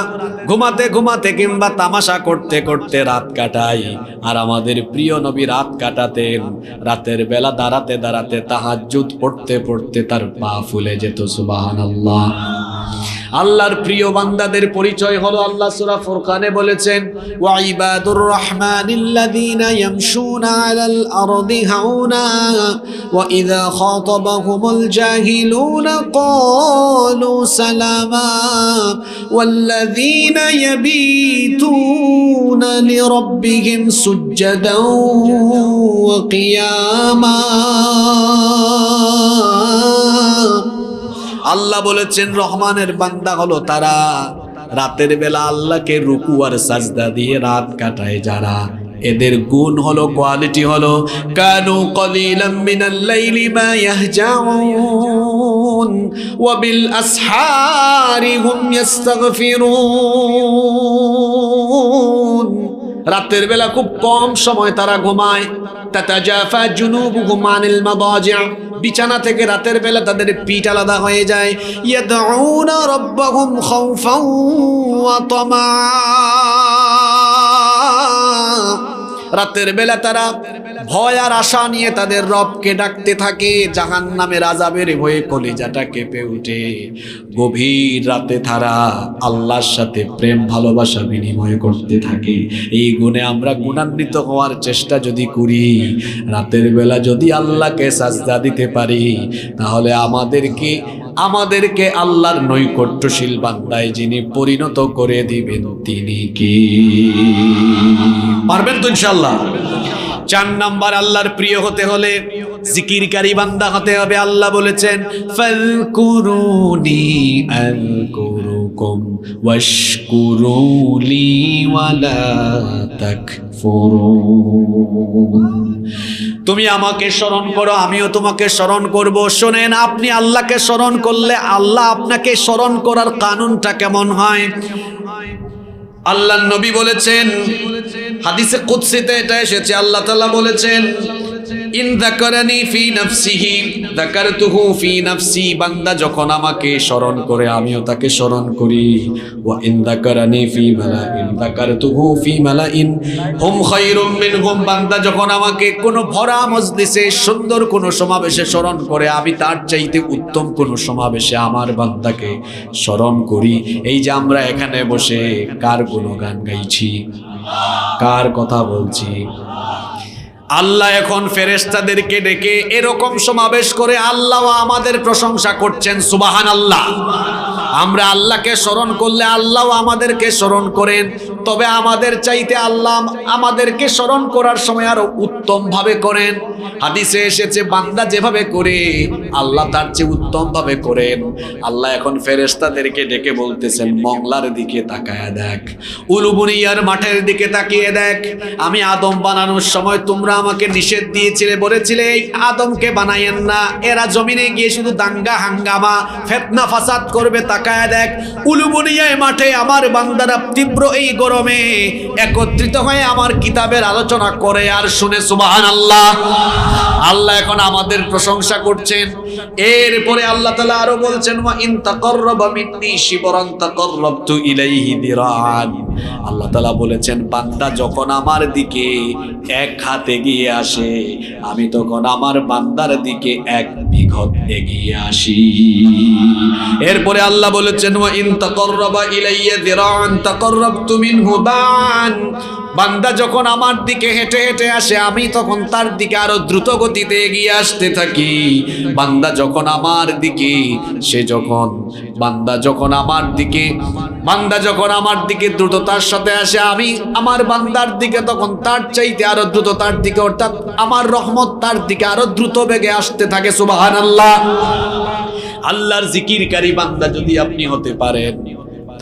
ঘুমাতে ঘুমাতে কিংবা তামাশা করতে করতে রাত কাটাই, আর আমাদের প্রিয় নবী রাত কাটাতেন রাতের বেলা দাঁড়াতে দাঁড়াতে, তাহাজ্জুদ পড়তে পড়তে তার পা ফুলে যেত। সুবহানাল্লাহ। আল্লাহর প্রিয় বান্দাদের পরিচয় হলো, আল্লাহ সূরা ফুরকানে বলেছেন, ওয়া ইবাদুর রাহমানিল্লাযীনা ইয়ামশুনা আলাল আরদি হাওনা ওয়া ইযা খাতাবাহুমুল জাহিলুনা ক্বালু সালামা ওয়াল্লাযীনা ইয়াবিতুনা লিরাব্বিহিম সুজদান ওয়া কিয়ামা। আল্লাহ বলেছেন রহমানের বান্দা হলো তারা রাতের বেলা আল্লাহকে রুকু আর সাজদা দিয়ে রাত কাটায় যারা। এদের গুণ হলো, কোয়ালিটি হলো, কানু কলিলাম মিনাল লাইলি মা ইয়াহজাউন ওয়া বিল আসহারি হুম ইস্তাগফিরুন। রাতের বেলা খুব কম সময় তারা ঘুমায়। তাতাজাফা জুনুবুহুম আনিল মাদাজি', বিছানা থেকে রাতের বেলা তাদের পিঠ আলাদা হয়ে যায়। ইয়াদউনা রাব্বাহুম খাউফান ওয়া তামা, রাতের বেলা তারা ভয় আর আশা নিয়ে তাদের রবকে ডাকতে থাকে। জাহান্নামের আযাবের ভয়ে কলিজাটা কেঁপে ওঠে। গভীর রাতে তারা আল্লাহর সাথে প্রেম ভালোবাসা বিনিময় করতে থাকে। এই গুণে আমরা গুণান্বিত হওয়ার চেষ্টা যদি করি, রাতের বেলা যদি আল্লাহকে সাজদা দিতে পারি, তাহলে আমাদেরকে আল্লাহর নৈকট্যশীল বান্দায় যিনি পরিণত করে দিবেন তিনি কি? পারবেন তো ইনশাআল্লাহ। 4 নাম্বার, আল্লাহর প্রিয় হতে হলে জিকিরকারী বান্দা হতে হবে। আল্লাহ বলেছেন, ফাযকুরুনি আযকুরুকুম ওয়াশকুরুলি ওয়ালা তাকফুরুন। তুমি আমাকে স্মরণ করো, আমিও তোমাকে স্মরণ করব। শোনেন, আপনি আল্লাহকে স্মরণ করলে আল্লাহ আপনাকে স্মরণ করার কানুনটা কেমন হয়। আল্লাহর নবী বলেছেন, হাদিসে কুদসিতে এটা এসেছে, আল্লাহ তাআলা বলেছেন, ইন যাকারানি ফি নাফসিহি যাকারতুহু ফি নাফসি, বান্দা যখন আমাকে স্মরণ করে আমিও তাকে স্মরণ করি। ওয়া ইন যাকারানি ফি মালাইন যাকারতুহু ফি মালাইন হুম খায়রুম মিনহুম, বান্দা যখন আমাকে কোনো ভরা মজলিসে সুন্দর কোনো সমাবেশে স্মরণ করে আমি তার চাইতে উত্তম কোনো সমাবেশে আমার বান্দাকে স্মরণ করি। এই যে আমরা এখানে বসে কার গুণগান গাইছি, কার কথা বলছি? আল্লাহ এখন ফেরেশতাদেরকে ডেকে এরকম সমাবেশ করে আল্লাহ আমাদের প্রশংসা করছেন, সুবহানাল্লাহ। আমরা আল্লাহকে স্মরণ করলে আল্লাহ আমাদেরকে স্মরণ করেন, তবে আমাদের চাইতে আল্লাহ আমাদেরকে স্মরণ করার সময় আরো উত্তম ভাবে করেন। হাদিসে এসেছে বান্দা যেভাবে করে আল্লাহ তার চেয়ে উত্তম ভাবে করেন। আল্লাহ এখন ফেরেশতাদেরকে ডেকে বলতেছেন, মংলার দিকে তাকায় দেখ, উলুবুনিয়ার মাঠের দিকে তাকিয়ে দেখ, আমি আদম বানানোর সময় তোমরা আমাকে নিষেধ দিয়েছিলে, বলেছিলে এই আদমকে বানাইয়েন না, এরা জমিনে গিয়ে শুধু দাঙ্গা হাঙ্গামা ফিতনা ফাসাদ করবে। তাকায় দেখ উলুবুনিয়ায় মাঠে আমার বান্দারা তীব্র এই গরমে একত্রিত হয়ে আমার কিতাবের আলোচনা করে আর শুনে, সুবহানাল্লাহ। আল্লাহ এখন আমাদের প্রশংসা করছেন। এরপরে আল্লাহ তাআলা আরো বলছেন, ওয়া ইন তাকাররাবা মিন্নি শিবরান তাকাররাবতু ইলাইহি দিরান। আল্লাহ তাআলা বলেছেন বান্দা যখন আমার দিকে এক হাত এগিয়ে আসে আমি তখন আমার বান্দার দিকে এক বিঘত এগিয়ে আসি। এরপরে আল্লাহ বলেছেন, ওয়া ইন তাকাররাবা ইলাইয়া দিরান তাকাররাবতু মিনহু বান। বান্দা যখন আমার দিকে হেঁটে হেঁটে আসে আমি তখন তার দিকে আরো দ্রুত গতিতে এগিয়ে আসতে থাকি। বান্দা যখন আমার দিকে বান্দা যখন আমার দিকে দ্রুততার সাথে আসে আমি আমার বান্দার দিকে তখন তার চাইতে আরো দ্রুততার দিকে, অর্থাৎ আমার রহমত তার দিকে আরো দ্রুত বেগে আসতে থাকে, সুবহানাল্লাহ। আল্লাহর জিকিরকারী বান্দা যদি আপনি হতে পারেন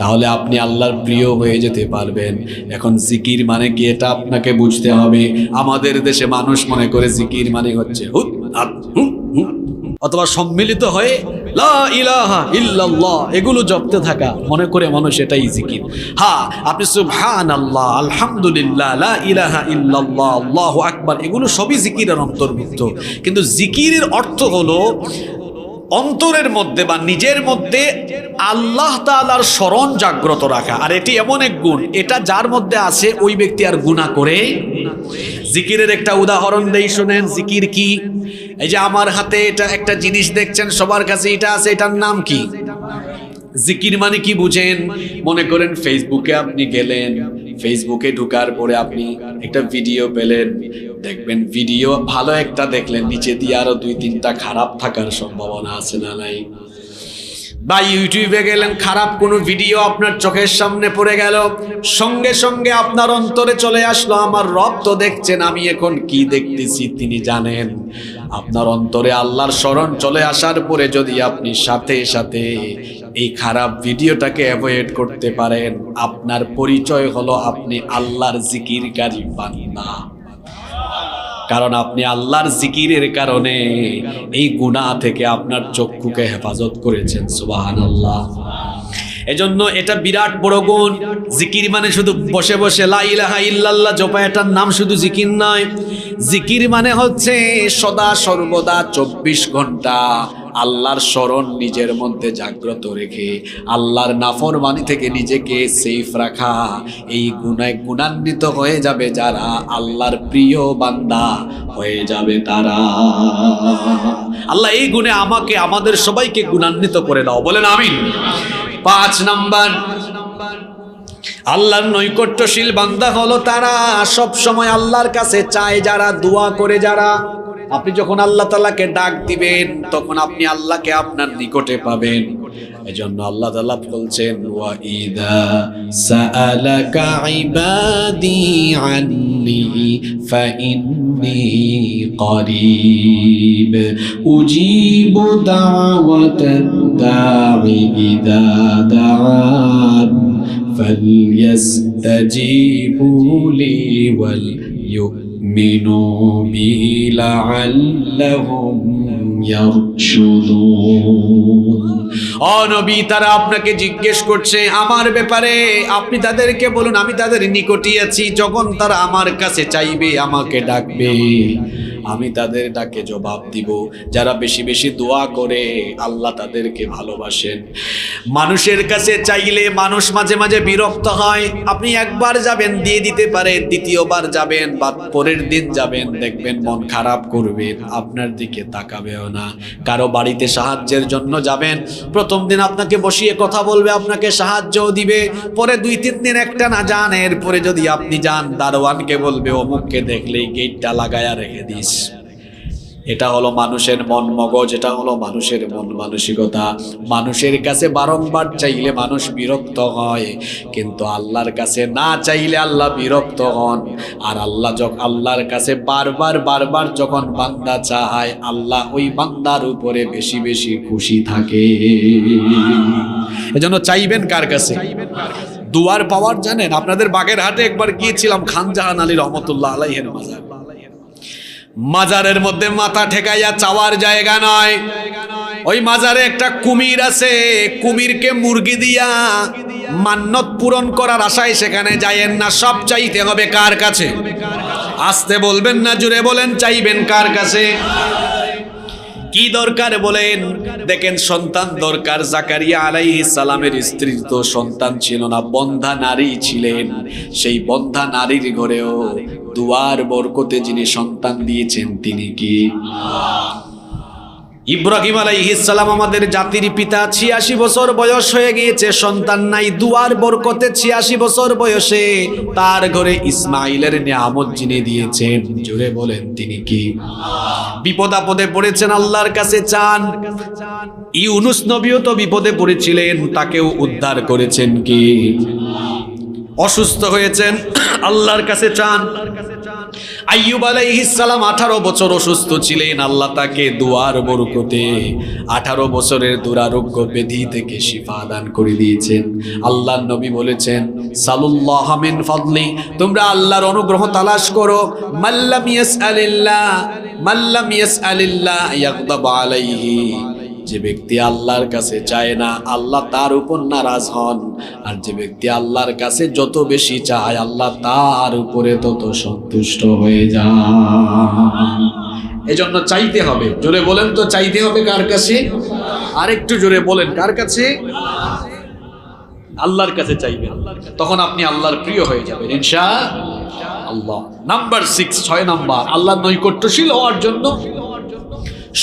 তাহলে আপনি আল্লাহর প্রিয় হয়ে যেতে পারবেন। এখন জিকির মানে কি এটা আপনাকে বুঝতে হবে। আমাদের দেশে মানুষ মনে করে জিকির মানে হচ্ছে হুত অথবা সম্মিলিত হয়ে লা ইলাহা ইল্লাল্লাহ এগুলো জপতে থাকা, মনে করে মানুষ এটাই জিকির। হ্যাঁ, আপনি সুবহানাল্লাহ, আলহামদুলিল্লাহ, লা ইলাহা ইল্লাল্লাহ, আল্লাহু আকবার এগুলো সবই জিকিরের অন্তর্ভুক্ত। কিন্তু জিকিরের অর্থ হলো অন্তরের মধ্যে বা নিজের মধ্যে আল্লাহ তাআলার স্মরণ জাগ্রত রাখা। আর এটি এমন এক গুণ, এটা যার মধ্যে আছে ওই ব্যক্তি আর গুনাহ করে। জিকিরের একটা উদাহরণ দেই, শুনেন। জিকির কি? এই যে আমার হাতে এটা একটা জিনিস দেখছেন, সবার কাছে এটা আছে, এটার নাম কি? জিকির মানে কি বুঝেন? মনে করেন ফেসবুকে আপনি গেলেন, ফেসবুকে ঢোকার পরে আপনি একটা ভিডিও পেলেন, দেখবেন ভিডিও ভালো একটা দেখলেন, নিচে দিয়ে আরো 2-3টা খারাপ থাকার সম্ভাবনা আছে না নাই? বা ইউটিউবে গেলেন, খারাপ কোনো ভিডিও আপনার চোখের সামনে পড়ে গেল, সঙ্গে সঙ্গে আপনার অন্তরে চলে আসলো আমার রব তো দেখছেন আমি এখন কি দেখতেছি তিনি জানেন। আপনার অন্তরে আল্লাহর স্মরণ চলে আসার পরে যদি আপনি সাথে সাথে এই খারাপ ভিডিওটাকে অ্যাভয়েড করতে পারেন, আপনার পরিচয় হলো আপনি আল্লাহর জিকিরকারী বান্দা। কারণ আপনি আল্লাহর জিকিরের কারণে এই গুনাহ থেকে আপনার চক্ষুকে হেফাজত করেছেন, সুবহানাল্লাহ। এজন্য এটা বিরাট বড় গুণ। জিকির মানে শুধু বসে বসে লা ইলাহা ইল্লাল্লাহ জপা, এটার নাম শুধু জিকির নয়। জিকির মানে হচ্ছে সদা সর্বদা 24 ঘন্টা আল্লাহর স্মরণ নিজের মধ্যে জাগ্রত রেখে আল্লাহর নাফরমানি থেকে নিজেকে সেফ রাখা। এই গুনায় গুণান্বিত হয়ে যাবে যারা, আল্লাহর প্রিয় বান্দা হয়ে যাবে তারা। আল্লাহ এই গুণে আমাকে আমাদের সবাইকে গুণান্বিত করে দাও, বলেন আমিন। 5 নাম্বার, আল্লাহর নৈকট্যশীল বান্দা হলো তারা সব সময় আল্লাহর কাছে চায় যারা, দোয়া করে যারা। আপনি যখন আল্লাহ তাআলাকে ডাক দিবেন তখন আপনি আল্লাহকে আপনার নিকটে পাবেন। এজন্য আল্লাহ তাআলা বলছেন, ওয়া ইযা সাআলাকা ইবাদি আন্নি ফাইন্নী করিব উজিবু দাওয়াতাদ দাঈ ইযা দাআন ফালইস্তাজিবু লি ওয়াল يؤمنوا بي لعلهم يرشدون ও নবী, তারা আপনাকে জিজ্ঞেস করছে আমার ব্যাপারে, আপনি তাদেরকে বলুন আমি তাদের নিকটে আছি, যখন তারা আমার কাছে চাইবে, আমাকে ডাকবে, আমি তাদের ডাকে জবাব দিব। যারা বেশি বেশি দোয়া করে আল্লাহ তাদেরকে ভালোবাসেন। মানুষের কাছে চাইলে মানুষ মাঝে মাঝে বিরক্ত হয়। আপনি একবার যাবেন, দিয়ে দিতে পারে, দ্বিতীয়বার যাবেন বা পরের দিন যাবেন, দেখবেন মন খারাপ করবেন, আপনার দিকে তাকাবেও না। কারো বাড়িতে সাহায্যের জন্য যাবেন, প্রথম দিন আপনাকে বসিয়ে কথা বলবে, আপনাকে সাহায্যও দিবে, পরে 2-3 দিন একটা না যান, এরপরে যদি আপনি যান দারোয়ানকে বলবে অমুককে দেখলেই গেটটা লাগায়া রেখে দিস। এটা হলো মানুষের মন মগজ, এটা হলো মানুষের মন মানসিকতা। মানুষের কাছে বারংবার চাইলে মানুষ বিরক্ত হয়, কিন্তু আল্লাহর কাছে না চাইলে আল্লাহ বিরক্ত হন। আর আল্লাহর কাছে বারবার যখন বান্দা চায়, আল্লাহ ওই বান্দার উপরে বেশি বেশি খুশি থাকে। এজন্য চাইবেন কার কাছে? দুয়ার পাওয়ার জানেন? আপনাদের বাগেরহাটে একবার গিয়েছিলাম, খান জাহান আলী রহমতুল্লাহ আলাইহির মাজার। মাজারের মধ্যে মাথা ঠেকাইয়া চাওয়ার জায়গা নয়। ওই মাজারে একটা কুমির আছে, কুমিরকে মুরগি দিয়া মান্নত পূরণ করার আশায় সেখানে যায়েন না। সব চাইতে হবে কার কাছে? আস্তে বলবেন না, জুড়ে বলেন, চাইবেন কার কাছে? কি দরকার বলেন? দেখেন সন্তান দরকার। জাকারিয়া আলাইহিস সালামের স্ত্রীর তো সন্তান ছিল না, বন্ধা নারী ছিলেন। সেই বন্ধা নারীর ঘরেও দুয়ার বরকতে যিনি সন্তান দিয়েছেন তিনি কি? ইব্রাহিম আলাইহিস সালাম আমাদের জাতির পিতা। 86 বছর বয়স হয়ে গিয়েছে, সন্তান নাই। দুয়ার বরকতে 86 বছর বয়সে তার ঘরে ইসমাইলের নিয়ামত যিনি দিয়েছেন, জোরে বলেন তিনি কি? বিপদ আপদে পড়েছেন, আল্লাহর কাছে চান। ইউনুস নবীও তো বিপদে পড়েছিলেন, তাকেও উদ্ধার করেছেন কি? অসুস্থ হয়েছেন, আল্লাহর কাছে চান। আইয়ুব আলাইহিস সালাম 18 বছর অসুস্থ ছিলেন, আল্লাহ তাকে দুয়ার বরকতে 18 বছরের দুরারোগ্য ব্যাধি থেকে শিফা দান করে দিয়েছেন। আল্লাহর নবী বলেছেন, সাল্লাল্লাহ মিন ফাদলি, তোমরা আল্লাহর অনুগ্রহ তালাশ করো। মাল্লাম ইয়াসআলিল্লাহ ইয়াগদাব আলাইহি, যে ব্যক্তি আল্লাহর কাছে চায় না আল্লাহ তার উপর নারাজ হন, আর যে ব্যক্তি আল্লাহর কাছে যত বেশি চায় আল্লাহ তার উপরে তত সন্তুষ্ট হয়ে যান। এজন্য চাইতে হবে। জোরে বলেন তো, চাইতে হবে কার কাছে? আরেকটু জোরে বলেন, কার কাছে? আল্লাহর কাছে চাইবেন, তখন আপনি আল্লাহর প্রিয় হয়ে যাবেন ইনশাআল্লাহ। নাম্বার 6 নাম্বার, আল্লাহর নৈকট্যশীল হওয়ার জন্য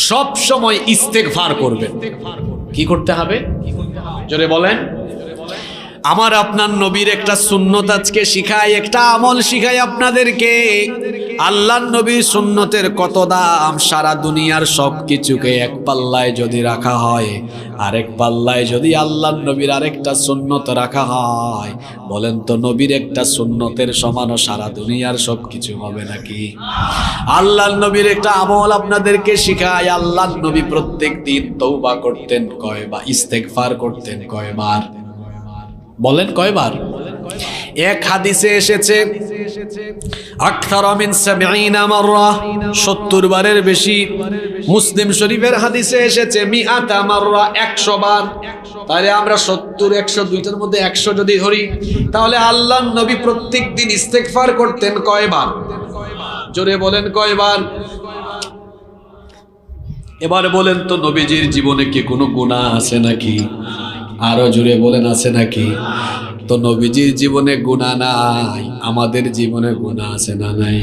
সব সময় ইস্তেগফার করবেন। কি করতে হবে? জোরে বলেন। আমার আপনার নবীর একটা সুন্নত আজকে শিখাই, একটা আমল শিখাই আপনাদেরকে। আল্লাহর নবীর সুন্নতের কত দাম! সারা দুনিয়ার সব কিছুকে এক পাল্লায় যদি রাখা হয়, আরেক পাল্লায় যদি আল্লাহর নবীর আরেকটা সুন্নত রাখা হয়, বলেন তো নবীর একটা সুন্নতের সমানও সারা দুনিয়ার সব কিছু হবে নাকি? আল্লাহর নবীর একটা আমল আপনাদেরকে শিখাই। আল্লাহর নবী প্রত্যেক দিন তওবা করতেন কয়বার? ইস্তেগফার করতেন কয়বার? বলেন কয়বার? এক হাদিসে এসেছে আকথার মিন 70 মাররা, 70 বারের বেশি। মুসলিম শরীফের হাদিসে এসেছে মিআতা মাররা, 100 বার। তাহলে আমরা 70 100 দুইটার মধ্যে 100 যদি ধরি, তাহলে আল্লাহর নবী প্রত্যেক দিন ইস্তেগফার করতেন কয়বার? জোরে বলেন কয়বার? এবার বলেন তো নবীজির জীবনে কি কোনো গুনাহ আছে নাকি? আরো জোরে বলেন, আছে নাকি? তো নবীজির জীবনে গুনাহ নাই, আমাদের জীবনে গুনাহ আছে না নাই?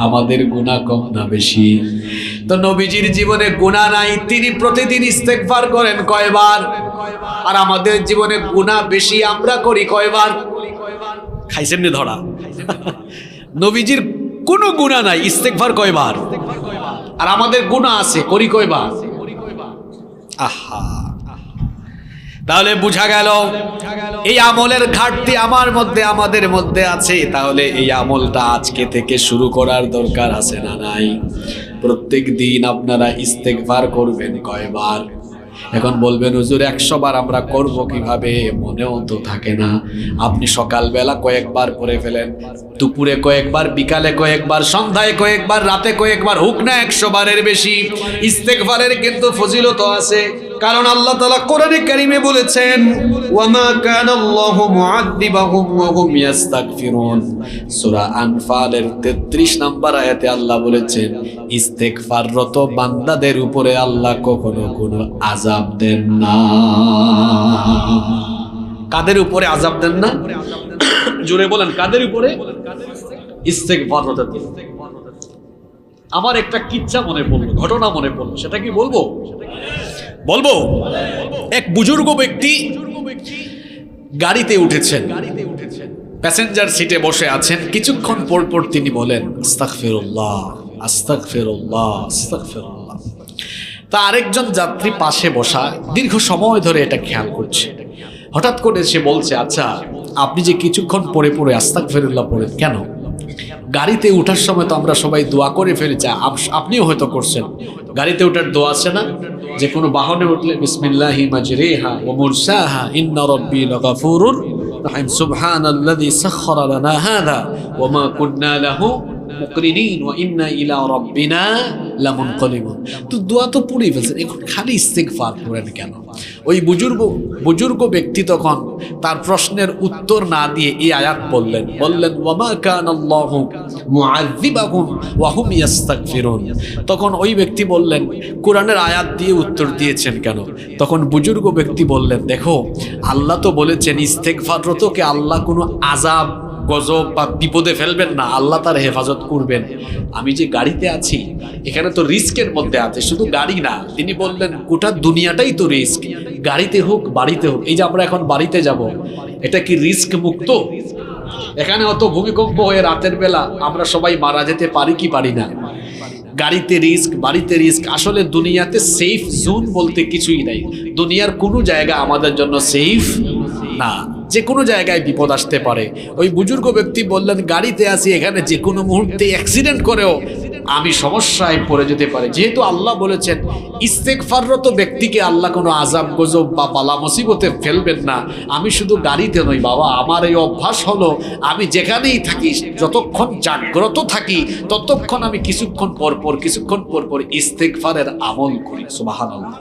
আমাদের গুনাহ কম না বেশি? তো নবীজির জীবনে গুনাহ নাই, তিনি প্রতিদিন ইস্তেগফার করেন কয়বার? আর আমাদের জীবনে গুনাহ বেশি, আমরা করি কয়বার? খাইছেন নি ধরা? নবীজির কোনো গুনাহ নাই, ইস্তেগফার কয়বার? আর আমাদের গুনাহ আছে, করি কয়বার? আহা, তাহলে বুঝা গেল এই আমলের ঘাটতি আমার মধ্যে, আমাদের মধ্যে আছে। তাহলে এই আমলটা আজকে থেকে শুরু করার দরকার আছে না নাই? প্রত্যেক দিন আপনারা ইস্তেগফার করবেন কয়বার? এখন বলবেন হুজুর 100 বার আমরা করব কিভাবে, মনেও তো থাকে না। আপনি সকালবেলা কয়েকবার করে ফেলেন, দুপুরে কয়েকবার, বিকালে কয়েকবার, সন্ধ্যায় কয়েকবার, রাতে কয়েকবার, হোক না 100 বারের বেশি। ইস্তেগফারের কিন্তু ফজিলত আছে, কারণ আল্লাহ তাআলা কোরআনে কারীমে বলেছেন ওয়ামা কানাল্লাহু মুআযযিবাহুম ওয়া হুম ইস্তাগফিরুন। সূরা আনফালের 33 নম্বর আয়াতে আল্লাহ বলেছেন ইস্তেগফাররত বান্দাদের উপরে আল্লাহ কখনো কোনো আযাব দেন না। কাদের উপরে আযাব দেন না? জোরে বলেন, কাদের উপরে? ইস্তেগফাররত। আমার একটা কিচ্ছা মনে পড়লো, ঘটনা মনে পড়লো, সেটা কি বলবো? বলবো। এক বুজুর্গ ব্যক্তি গাড়িতে উঠেছেন, প্যাসেঞ্জার সিটে বসে আছেন। কিছুক্ষণ পর পর তিনি বলেন আস্তাগফিরুল্লাহ, আস্তাগফিরুল্লাহ, আস্তাগফিরুল্লাহ। তা আরেকজন যাত্রী পাশে বসা দীর্ঘ সময় ধরে এটা খেয়াল করছে। হঠাৎ করে সে বলছে, আচ্ছা আপনি যে কিছুক্ষণ পরে পরে আস্তাগফিরুল্লাহ পড়েন কেন? গাড়িতে ওঠার সময় তো আমরা সবাই দোয়া করে ফেলেছি, আপনিও হয়তো করছেন। গাড়িতে ওঠার দোয়া আছে না? যে কোনো বাহনে উঠলে বিসমিল্লাহি মাজরিহা ওয়া মুরসাহা ইন্না রাব্বি লাগাফুরুর রাহিম সুবহানাল্লাযী সাখখারা লানা হাযা ওয়া মা কুন্না লাহু মুকরিনিন ওয়া ইন্না ইলা রাব্বিনা লামুনকালিবুন। তো দোয়া তো পড়েই ফেলছেন, এখন খালি ইস্তেগফার করেন কেন? ওই বুজুর্গ ব্যক্তি তখন তার প্রশ্নের উত্তর না দিয়ে এই আয়াত বললেন ওয়া মা কানাল্লাহু মুআযযিবাহুম ওয়া হুম ইস্তাগফিরুন। তখন ওই ব্যক্তি বললেন, কোরআনের আয়াত দিয়ে উত্তর দিয়েছেন কেন? তখন বুজুর্গ ব্যক্তি বললেন, দেখো আল্লাহ তো বলেছেন ইস্তেগফাররতকে আল্লাহ কোনো আযাব, গজব বা বিপদে ফেলবেন না, আল্লাহ তার হেফাজত করবেন। আমি যে গাড়িতে আছি এখানে তো রিস্কের মধ্যে আছে, শুধু গাড়ি না। তিনি বললেন গোটা দুনিয়াটাই তো রিস্ক, গাড়িতে হোক বাড়িতে হোক। এই যে আমরা এখন বাড়িতে যাব, এটা কি রিস্ক মুক্ত? এখানে অত ভূমিকম্প হয়ে রাতের বেলা আমরা সবাই মারা যেতে পারি কি পারি না? গাড়িতে রিস্ক, বাড়িতে রিস্ক। আসলে দুনিয়াতে সেফ জোন বলতে কিছুই নাই। দুনিয়ার কোনো জায়গা আমাদের জন্য সেফ না, যে কোনো জায়গায় বিপদ আসতে পারে। ওই বুজুর্গ ব্যক্তি বললেন, গাড়িতে আছি, এখানে যে কোনো মুহূর্তে অ্যাক্সিডেন্ট করেও আমি সমস্যায় পড়ে যেতে পারি। যেহেতু আল্লাহ বলেছেন ইস্তেগফাররত ব্যক্তিকে আল্লাহ কোনো আযাব, গজব বা বালা মুসিবতে ফেলবেন না, আমি শুধু গাড়িতে নই বাবা, আমার এই অভ্যাস হলো আমি যেখানেই থাকি, যতক্ষণ জাগ্রত থাকি ততক্ষণ আমি কিছুক্ষণ পর পর ইস্তেগফারের আমল করি। সুবহানাল্লাহ।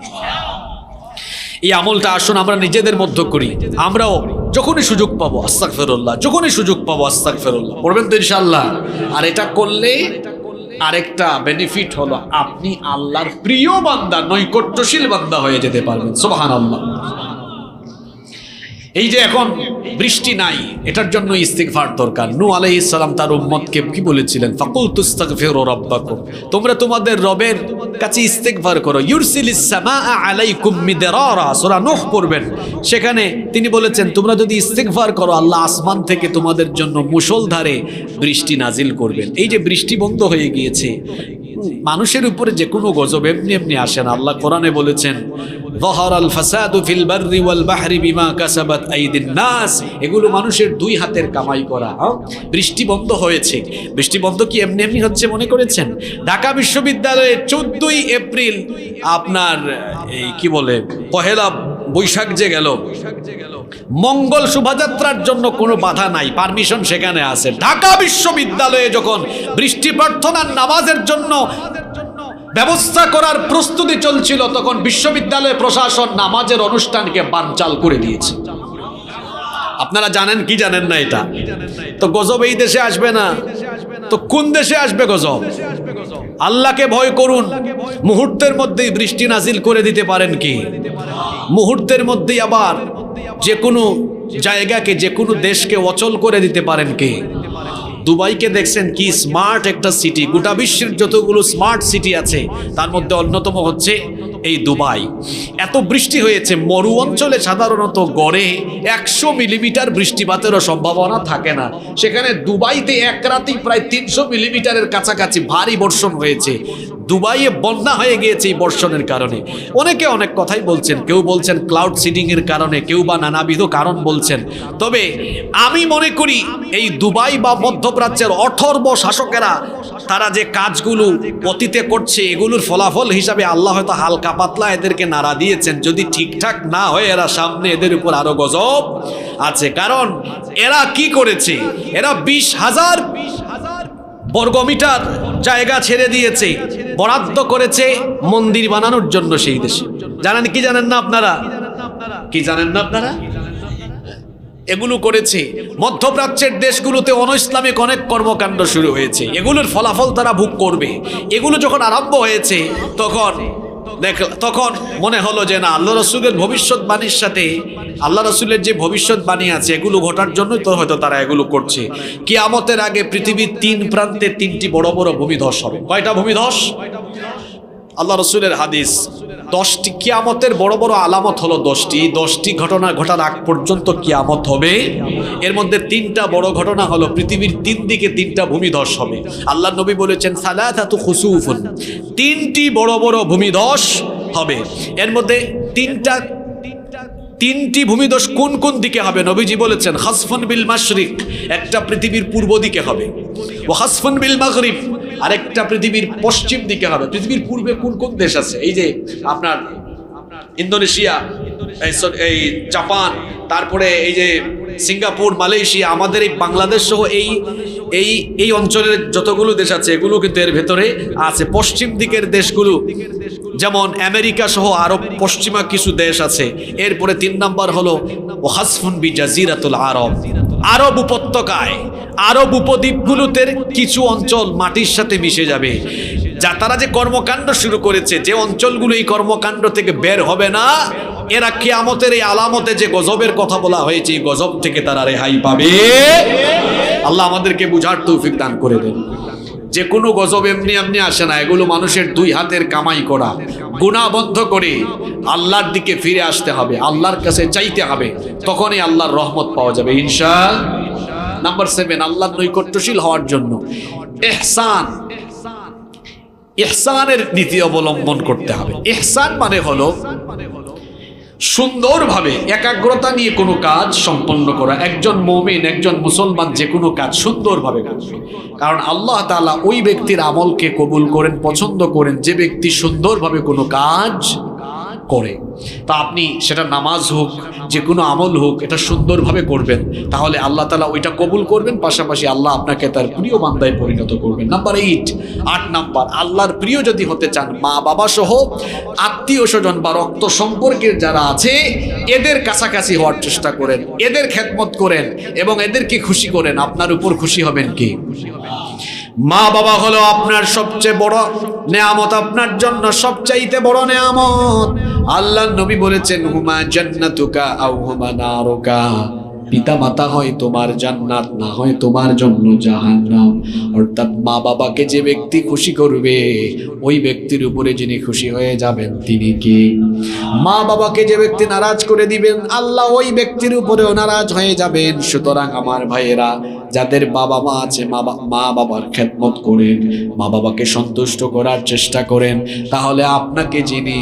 এই আমলটা আসুন আমরা নিজেদের মধ্যে করি। আমরাও যখনই সুযোগ পাবো আস্তাগফিরুল্লাহ, যখনই সুযোগ পাবো আস্তাগফিরুল্লাহ পড়বেন তো ইনশাআল্লাহ। আর এটা করলে আরেকটা বেনিফিট হলো আপনি আল্লাহর প্রিয় বান্দা, নৈকট্যশীল বান্দা হয়ে যেতে পারবেন। সুবহানাল্লাহ। এই যে এখন বৃষ্টি নাই, এটার জন্য ইস্তিগফার দরকার। নূহ আলাইহিস সালাম তার উম্মতকে কি বলেছিলেন? ফাকুলতু ইস্তাগফিরু রাব্বাকুম, তোমরা তোমাদের রবের কাছে ইস্তিগফার করো। ইউরসিলিস সামাআ আলাইকুম মিদরারা, সূরা নূহ পড়বেন। সেখানে তিনি বলেছেন তোমরা যদি ইস্তিগফার করো আল্লাহ আসমান থেকে তোমাদের জন্য মুষলধারে বৃষ্টি নাজিল করবেন। এই যে বৃষ্টি বন্ধ হয়ে গিয়েছে, মানুষের উপরে যে কোনো গজব এমনি এমনি আসে না। আল্লাহ কোরআনে বলেছেন যাহারাল ফাসাদু ফিল বাররি ওয়াল বাহরি বিমা কাসাবাত আইদিন নাস, এগুলো মানুষের দুই হাতের কামাই করা। বৃষ্টি বন্ধ হয়েছে, বৃষ্টি বন্ধ কি এমনি এমনি হচ্ছে মনে করেছেন? ঢাকা বিশ্ববিদ্যালয়ে 14ই এপ্রিল আপনার এই কি বলে পহেলা বৈশাখ যে গেল, মঙ্গল শোভাযাত্রার জন্য কোনো বাধা নাই, পারমিশন সেখানে আছে। ঢাকা বিশ্ববিদ্যালয়ে যখন বৃষ্টি প্রার্থনার নামাজের জন্য ব্যবস্থা করার প্রস্তুতি চলছিল, তখন বিশ্ববিদ্যালয় প্রশাসন নামাজের অনুষ্ঠানকে বানচাল করে দিয়েছে। আপনারা জানেন কি জানেন না এটা? তো গজব এই দেশে আসবে না তো কোন দেশে আসবে গজব? আল্লাহকে ভয় করুন। মুহূর্তের মধ্যেই বৃষ্টি নাজিল করে দিতে পারেন কি? মুহূর্তের মধ্যেই আবার যে কোনো জায়গাকে, যে কোনো দেশকে অচল করে দিতে পারেন কি? দুবাইকে দেখছেন কি স্মার্ট একটা সিটি। গোটা বিশ্বের যতগুলো স্মার্ট সিটি আছে তার মধ্যে অন্যতম হচ্ছে এই দুবাই। এত বৃষ্টি হয়েছে, মরু অঞ্চলে সাধারণত গড়ে 100 মিলিমিটার বৃষ্টিপাতেরও সম্ভাবনা থাকে না। সেখানে দুবাইতে এক রাতেই প্রায় 300 মিলিমিটারের কাছাকাছি ভারী বর্ষণ হয়েছে। দুবাইয়ে বন্যা হয়ে গিয়েছে এই বর্ষণের কারণে। অনেকে অনেক কথাই বলছেন, কেউ বলছেন ক্লাউড সিডিং এর কারণে, কেউ বা নানাবিধ কারণ বলছেন। তবে আমি মনে করি এই দুবাই বা মধ্যপ্রাচ্যের অথর্ব শাসকেরা তারা যে কাজগুলো অতীতে করছে এগুলোর ফলাফল হিসাবে আল্লাহ হয়তো হালকা পাতলা এদেরকে নাড়া দিয়েছেন। যদি ঠিকঠাক না হয় এরা সামনে এদের উপর আরো গজব আছে। কারণ এরা কি করেছে, এরা 20,000 বর্গমিটার জায়গা ছেড়ে দিয়েছে, বরাদ্দ করেছে মন্দির বানানোর জন্য সেই দেশে। জানেন কি জানেন না আপনারা? কি জানেন না আপনারা? এগুলো করেছে। মধ্যপ্রাচ্যের দেশগুলোতে অনইসলামিক অনেক কর্মকাণ্ড শুরু হয়েছে, এগুলোর ফলাফল তারা ভোগ করবে। এগুলো যখন আরম্ভ হয়েছে তখন মনে হলো যে না, আল্লাহ রসুলের ভবিষ্যৎবাণীর সাথে আল্লাহ রসুলের যে ভবিষ্যৎবাণী আছে এগুলো ঘটার জন্যই তো হয়তো তারা এগুলো করছে। কিয়ামতের আগে পৃথিবীর 3 প্রান্তে 3টি বড় বড় ভূমিধস হবে। কয়টা ভূমিধস? আল্লাহ রসুলের হাদিস, 10টি কিয়ামতের বড় বড় আলামত হলো 10টি ঘটনা ঘটার আগ পর্যন্ত কিয়ামত হবে। এর মধ্যে 3টা বড় ঘটনা হলো পৃথিবীর 3 দিকে 3টা ভূমিধস হবে। আল্লাহ নবী বলেছেন সালাসাতু খুসুফুন, 3টি বড় বড় ভূমিধস হবে। এর মধ্যে 3টি ভূমিধস কোন কোন দিকে হবে নবীজি বলেছেন, খাসফুন বিল মাশরিক, একটা পৃথিবীর পূর্ব দিকে হবে, ও খাসফুন বিল মাগরিব, আরেকটা পৃথিবীর পশ্চিম দিকে হবে। পৃথিবীর পূর্বে কোন কোন দেশ আছে? এই যে আপনার ইন্দোনেশিয়া, এই জাপান, তারপরে এই যে সিঙ্গাপুর, মালয়েশিয়া, আমাদের এই বাংলাদেশ সহ এই অঞ্চলের যতগুলো দেশ আছে এগুলো কিন্তু এর ভেতরে আছে। পশ্চিম দিকের দেশগুলো যেমন আমেরিকা সহ আরো পশ্চিমা কিছু দেশ আছে। এরপরে 3 নম্বর হলো ওয়াসফুন বি জাজিরাতুল আরব, আরব উপত্যকায়, আরব উপদ্বীপগুলোতে কিছু অঞ্চল মাটির সাথে মিশে যাবে। যা তারা যে কর্মকাণ্ড শুরু করেছে, যে অঞ্চলগুলো এই কর্মকাণ্ড থেকে বের হবে না, এরা কিয়ামতের এই আলামতে যে গজবের কথা বলা হয়েছে এই গজব থেকে তারা রেহাই পাবে। আল্লাহ আমাদেরকে বুঝার তৌফিক দান করে দেন। যে কোনো গজব এমনি এমনি আসে না, এগুলো মানুষের 2 হাতের কামাই করা। গুনাহ বন্ধ করে আল্লাহর দিকে ফিরে আসতে হবে, আল্লাহর কাছে চাইতে হবে, তখনই আল্লাহর রহমত পাওয়া যাবে ইনশাআল্লাহ। নাম্বার 7, আল্লাহর নৈকট্যশীল হওয়ার জন্য ইহসানের নীতি অবলম্বন করতে হবে। ইহসান মানে হলো সুন্দরভাবে একাগ্রতা নিয়ে কোনো কাজ সম্পন্ন করা। একজন মুমিন, একজন মুসলমান যে কোনো কাজ সুন্দরভাবে করবে, কারণ আল্লাহ তাআলা ওই ব্যক্তির আমলকে কবুল করেন, পছন্দ করেন যে ব্যক্তি সুন্দরভাবে কোনো কাজ করে। তা আপনি সেটা নামাজ হোক, যে কোনো আমল হোক, এটা সুন্দরভাবে করবেন, তাহলে আল্লাহ তাআলা ওইটা কবুল করবেন, পাশাপাশি আল্লাহ আপনাকে তার প্রিয় বান্দায় পরিণত করবেন। নাম্বার 8 নাম্বার, আল্লাহর প্রিয় যদি হতে চান, মা বাবা সহ আত্মীয় স্বজন বা রক্ত সম্পর্কের যারা আছে এদের কাছাকাছি হওয়ার চেষ্টা করেন, এদের খেদমত করেন এবং এদেরকে খুশি করেন। আপনার উপর খুশি হবেন কি? মা বাবা হলো আপনার সবচেয়ে বড় নেয়ামত, আপনার জন্য সবচাইতে বড় নেয়ামত। আল্লাহর নবী বলেছেন, হুমা জান্নাতুকা আও হুমা নারুকা, পিতা মাতা হয় তোমার জান্নাত, না হয় তোমার জন্য জাহান্নাম। অর্থাৎ মা বাবাকে যে ব্যক্তি খুশি করবে ওই ব্যক্তির উপরে যিনি খুশি হয়ে যাবেন তিনি কি? মা বাবাকে যে ব্যক্তি নারাজ করে দিবেন আল্লাহ ওই ব্যক্তির উপরেও নারাজ হয়ে যাবেন। সুতরাং আমার ভাইয়েরা, যাদের বাবা মা আছে, মা বাবার খেদমত করেন, মা বাবাকে সন্তুষ্ট করার চেষ্টা করেন, তাহলে আপনাকে যিনি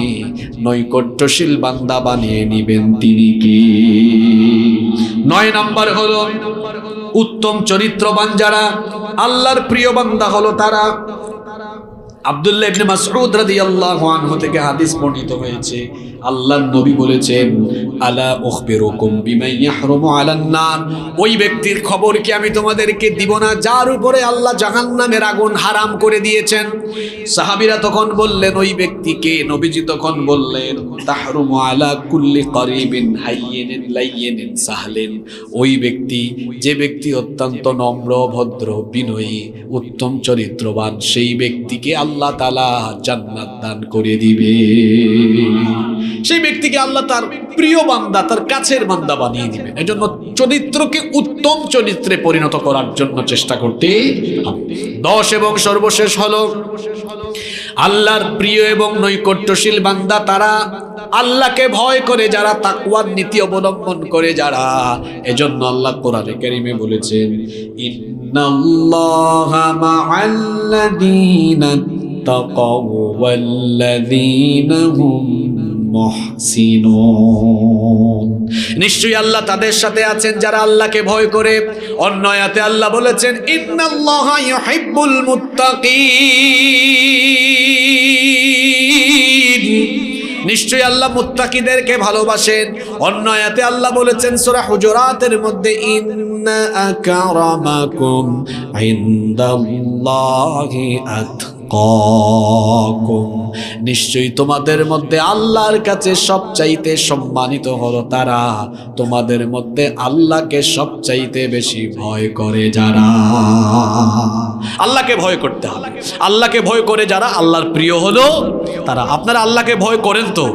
নৈকট্যশীল বান্দা বানিয়ে নিবেন তিনি কি? 9 নাম্বার হলো উত্তম চরিত্রবান যারা, আল্লাহর প্রিয় বান্দা হলো তারা। আব্দুল্লাহ ইবনে মাসউদ রাদিয়াল্লাহু আনহু থেকে হাদিস বর্ণিত হয়েছে, আল্লাহর নবী বলেছেন, আলা উখবিরুকুম বিমা ইয়াহরুমু আলান নার, ওই ব্যক্তির খবর কি আমি তোমাদেরকে দিব না যার উপরে আল্লাহ জাহান্নামের আগুন হারাম করে দিয়েছেন? সাহাবীরা তখন বললেন, ওই ব্যক্তিকে? নবীজি তখন বললেন, তাহরুমু আলা কুল্লি করিবিন হাইয়িনিন লাইয়িনিন সাহলিন, ওই ব্যক্তি যে ব্যক্তি অত্যন্ত নম্র, ভদ্র, বিনয়ী, উত্তম চরিত্রবান, সেই ব্যক্তিকে আল্লাহ তাআলা জান্নাত দান করে দিবে। সেই ব্যক্তিকে আল্লাহ তার প্রিয় বান্দা, তার কাছের বান্দা বানিয়ে দিবেন। এজন্য চরিত্রকে উত্তম চরিত্রে পরিণত করার জন্য চেষ্টা করতে হবে। 10 এবং সর্বশেষ হলো আল্লাহর প্রিয় এবং নৈকট্যশীল বান্দা তারা, আল্লাহকে ভয় করে যারা, তাকওয়ার নীতি অবলম্বন করে যারা। এজন্য আল্লাহ কোরআনে কারীমে বলেছেন, ইন্নাল্লাহা মা'আল্লাযীনা তাকাউ ওয়াল্লাযীনা হুম মুহসিনুন। নিশ্চয়ই আল্লাহ তাদের সাথে আছেন যারা আল্লাহকে ভয় করে। অন্য আয়াতে আল্লাহ বলেছেন ইন্নাল্লাহা ইউহিব্বুল মুত্তাকিন, নিশ্চয়ই আল্লাহ মুত্তাকিদেরকে ভালোবাসেন। অন্য আয়াতে আল্লাহ বলেছেন সূরা হুজুরাতের মধ্যে ইন্না আকরামাকুম ইনদাল্লাহি আতকাকুম, নিশ্চয়ই তোমাদের মধ্যে আল্লাহর কাছে সবচাইতে সম্মানিত হলো তারা, তোমাদের মধ্যে আল্লাহকে সবচাইতে বেশি ভয় করে যারা। আল্লাহকে ভয় করতে হবে। আল্লাহকে ভয় করে যারা আল্লাহর প্রিয় হলো তারা। আপনারা আল্লাহকে ভয় করেন তো?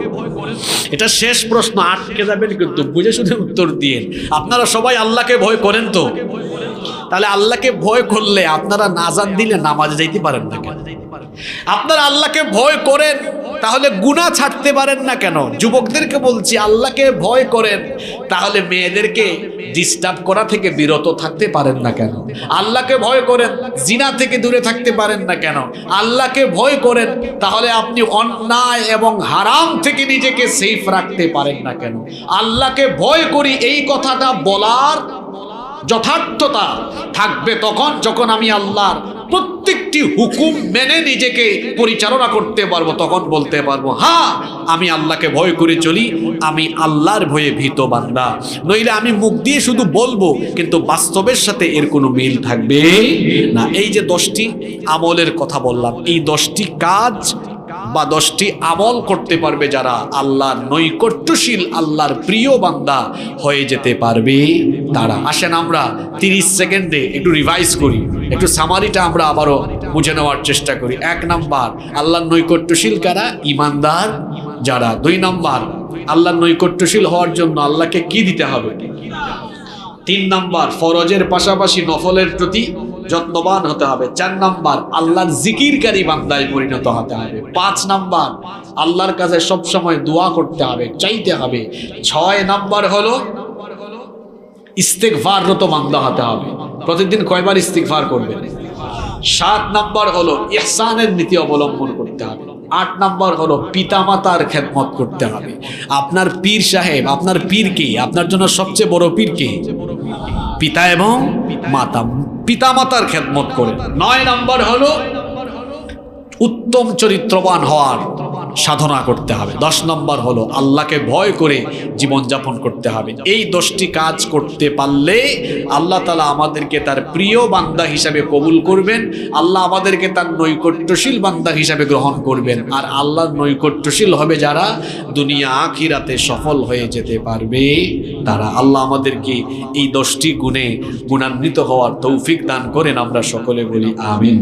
এটা শেষ প্রশ্ন, আটকে যাবেন কিন্তু, বুঝে শুনে উত্তর দিয়েন। আপনারা সবাই আল্লাহকে ভয় করেন তো? তাহলে আল্লাহকে ভয় করলে আপনারা নাজান দিলে নামাজে যাইতে পারেন না কেন? আপনারা আল্লাহকে ভয় করেন তাহলে গুনাহ ছাড়তে পারেন না কেন? যুবকদেরকে বলছি আল্লাহকে ভয় করেন তাহলে মেয়েদেরকে ডিস্টার্ব করা থেকে বিরত থাকতে পারেন না কেন? আল্লাহকে ভয় করেন জিনা থেকে দূরে থাকতে পারেন না কেন? আল্লাহকে ভয় করেন তাহলে আপনি অন্যায় এবং হারাম থেকে নিজেকে সেফ রাখতে পারেন না কেন? আল্লাহকে ভয় করি এই কথাটা বলার যথার্থতা থাকবে তখন যখন আমি আল্লাহর প্রত্যেকটি হুকুম মেনে নিজেকে পরিচালনা করতে পারবো, তখন বলতে পারবো হ্যাঁ আমি আল্লাহকে ভয় করে চলি, আমি আল্লাহর ভয়ে ভীত বান্দা। নইলে আমি মুখ দিয়ে শুধু বলবো কিন্তু বাস্তবের সাথে এর কোনো মিল থাকবে না। এই যে 10টি আমলের কথা বললাম, এই 10টি কাজ বা 10টি আমল করতে পারবে যারা আল্লাহর নৈকট্যশীল, আল্লাহর প্রিয় বান্দা হয়ে যেতে পারবে তারা। আসেন আমরা 30 সেকেন্ডে একটু রিভাইজ করি, একটু সামারিটা আমরা আবারও বুঝে নেওয়ার চেষ্টা করি। 1 নাম্বার, আল্লাহর নৈকট্যশীল কারা? ঈমানদার যারা। 2 নাম্বার, আল্লাহর নৈকট্যশীল হওয়ার জন্য আল্লাহকে কি দিতে হবে? 3 নাম্বার, ফরজের পাশাপাশি নফলের প্রতি যত্নবান হতে হবে। 4 নাম্বার, আল্লাহর জিকিরকারী বান্দায় পরিণত হতে হবে। 5 নাম্বার, আল্লাহর কাছে সব সময় দোয়া করতে হবে, চাইতে হবে। 6 নাম্বার হলো ইস্তেগফাররত বান্দা হতে হবে। প্রতিদিন কয়বার ইস্তেগফার করবেন? 7 নাম্বার হলো ইহসানের নীতি অবলম্বন করতে হবে। 8 নাম্বার হলো পিতামাতার খেদমত করতে হবে। আপনার পীর সাহেব, আপনার পীর কে? আপনার জন্য সবচেয়ে বড় পীর কে? পিতা এবং মাতা। পিতামাতার খেদমত করে। 9 নাম্বার হলো উত্তম চরিত্রবান হওয়ার সাধনা করতে হবে। 10 নম্বর হলো আল্লাহকে ভয় করে জীবনযাপন করতে হবে। এই 10টি কাজ করতে পারলে আল্লাহ তাআলা আমাদেরকে তার প্রিয় বান্দা হিসাবে কবুল করবেন, আল্লাহ আমাদেরকে তার নৈকট্যশীল বান্দা হিসাবে গ্রহণ করবেন। আর আল্লাহর নৈকট্যশীল হবে যারা, দুনিয়া আখিরাতে সফল হয়ে যেতে পারবে তারা। আল্লাহ আমাদেরকে এই 10টি গুণে গুণান্বিত হওয়ার তৌফিক দান করেন। আমরা সকলে বলি আমিন।